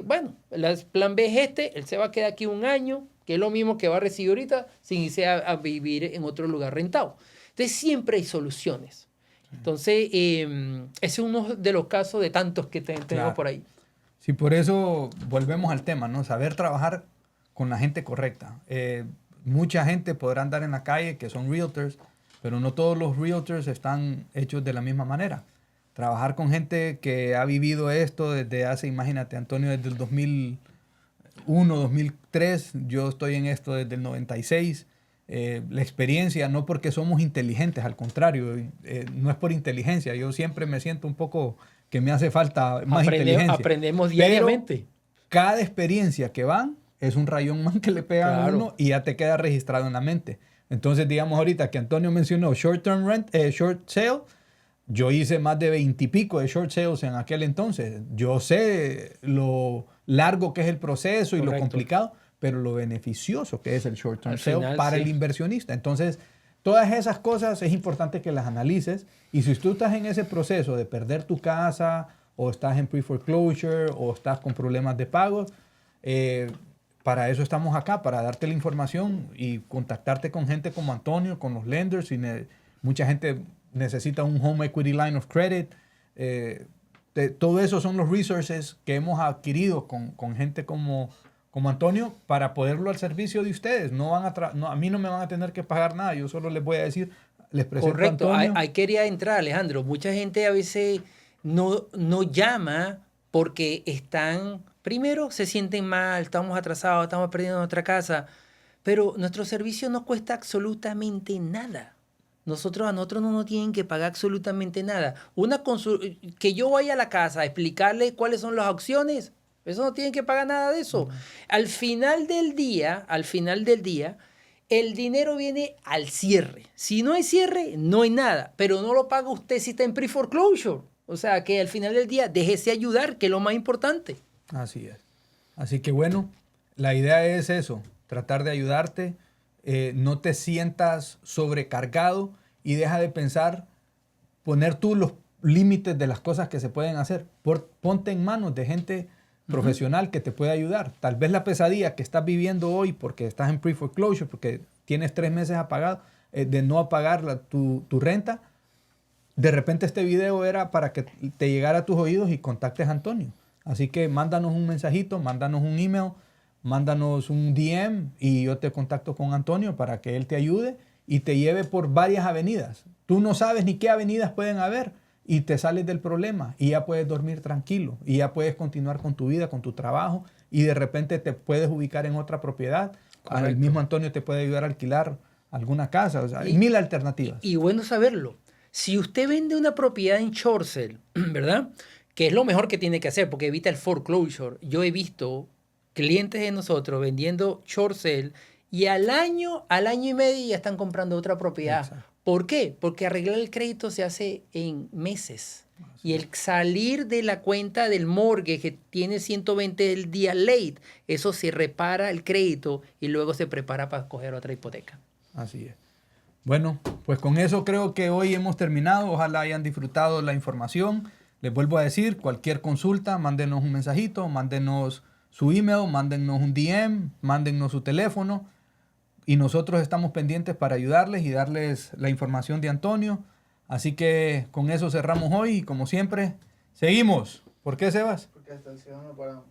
[SPEAKER 2] bueno, el plan B es él se va a quedar aquí un año, que es lo mismo que va a recibir ahorita sin irse a vivir en otro lugar rentado. Entonces siempre hay soluciones. Entonces, ese es uno de los casos de tantos que tenemos
[SPEAKER 1] Claro.
[SPEAKER 2] por ahí.
[SPEAKER 1] Sí, por eso volvemos al tema, ¿no? Saber trabajar con la gente correcta. Mucha gente podrá andar en la calle que son realtors, pero no todos los realtors están hechos de la misma manera. Trabajar con gente que ha vivido esto desde hace, imagínate, Antonio, desde el 2001, 2003, yo estoy en esto desde el 96. La experiencia, no porque somos inteligentes, al contrario, no es por inteligencia. Yo siempre me siento un poco que me hace falta más inteligencia.
[SPEAKER 2] Aprendemos
[SPEAKER 1] Pero
[SPEAKER 2] diariamente.
[SPEAKER 1] cada experiencia que van es un rayón más que le pegan a
[SPEAKER 2] Claro.
[SPEAKER 1] uno y ya te queda registrado en la mente. Entonces, digamos ahorita que Antonio mencionó short sale, yo hice más de 20 y pico de short sales en aquel entonces. Yo sé lo largo que es el proceso y lo
[SPEAKER 2] Correcto.
[SPEAKER 1] complicado, pero lo beneficioso que es el short term
[SPEAKER 2] Al
[SPEAKER 1] sale
[SPEAKER 2] final,
[SPEAKER 1] para
[SPEAKER 2] sí.
[SPEAKER 1] el inversionista. Entonces, todas esas cosas es importante que las analices. Y si tú estás en ese proceso de perder tu casa, o estás en pre-foreclosure, o estás con problemas de pagos, para eso estamos acá, para darte la información y contactarte con gente como Antonio, con los lenders. Mucha gente necesita un home equity line of credit. Todo eso son los resources que hemos adquirido con gente como Antonio para ponerlo al servicio de ustedes. A mí no me van a tener que pagar nada. Yo solo les voy a decir, les presento
[SPEAKER 2] Correcto,
[SPEAKER 1] a Antonio.
[SPEAKER 2] ahí quería entrar, Alejandro. Mucha gente a veces no llama porque primero se sienten mal, estamos atrasados, estamos perdiendo nuestra casa, pero nuestro servicio no cuesta absolutamente nada. A nosotros no nos tienen que pagar absolutamente nada. Que yo vaya a la casa a explicarle cuáles son las opciones, eso no tienen que pagar nada de eso. Al final del día, el dinero viene al cierre. Si no hay cierre, no hay nada. Pero no lo paga usted si está en pre-foreclosure. O sea, que al final del día déjese ayudar, que es lo más importante.
[SPEAKER 1] Así es. Así que bueno, la idea es eso, tratar de ayudarte. No te sientas sobrecargado y deja de pensar, poner tú los límites de las cosas que se pueden hacer. Ponte en manos de gente profesional que te puede ayudar. Tal vez la pesadilla que estás viviendo hoy porque estás en pre-foreclosure, porque tienes 3 meses de no pagar tu renta, de repente este video era para que te llegara a tus oídos y contactes a Antonio. Así que mándanos un mensajito, mándanos un email, mándanos un DM y yo te contacto con Antonio para que él te ayude y te lleve por varias avenidas. Tú no sabes ni qué avenidas pueden haber y te sales del problema y ya puedes dormir tranquilo y ya puedes continuar con tu vida, con tu trabajo y de repente te puedes ubicar en otra propiedad.
[SPEAKER 2] Correcto.
[SPEAKER 1] El mismo Antonio te puede ayudar a alquilar alguna casa. O sea, hay 1000 alternativas.
[SPEAKER 2] Y bueno saberlo. Si usted vende una propiedad en short sale, ¿verdad? Que es lo mejor que tiene que hacer porque evita el foreclosure. Yo he visto clientes de nosotros vendiendo short sale y al año y medio ya están comprando otra propiedad.
[SPEAKER 1] Exacto.
[SPEAKER 2] ¿Por qué? Porque arreglar el crédito se hace en meses. Y el salir de la cuenta del mortgage que tiene 120 del día late, eso se repara el crédito y luego se prepara para coger otra hipoteca.
[SPEAKER 1] Así es. Bueno, pues con eso creo que hoy hemos terminado. Ojalá hayan disfrutado la información. Les vuelvo a decir, cualquier consulta, mándenos un mensajito, mándenos su email, mándenos un DM, mándenos su teléfono. Y nosotros estamos pendientes para ayudarles y darles la información de Antonio. Así que con eso cerramos hoy y como siempre, seguimos. ¿Por qué, Sebas?
[SPEAKER 3] Porque hasta el cielo no paramos.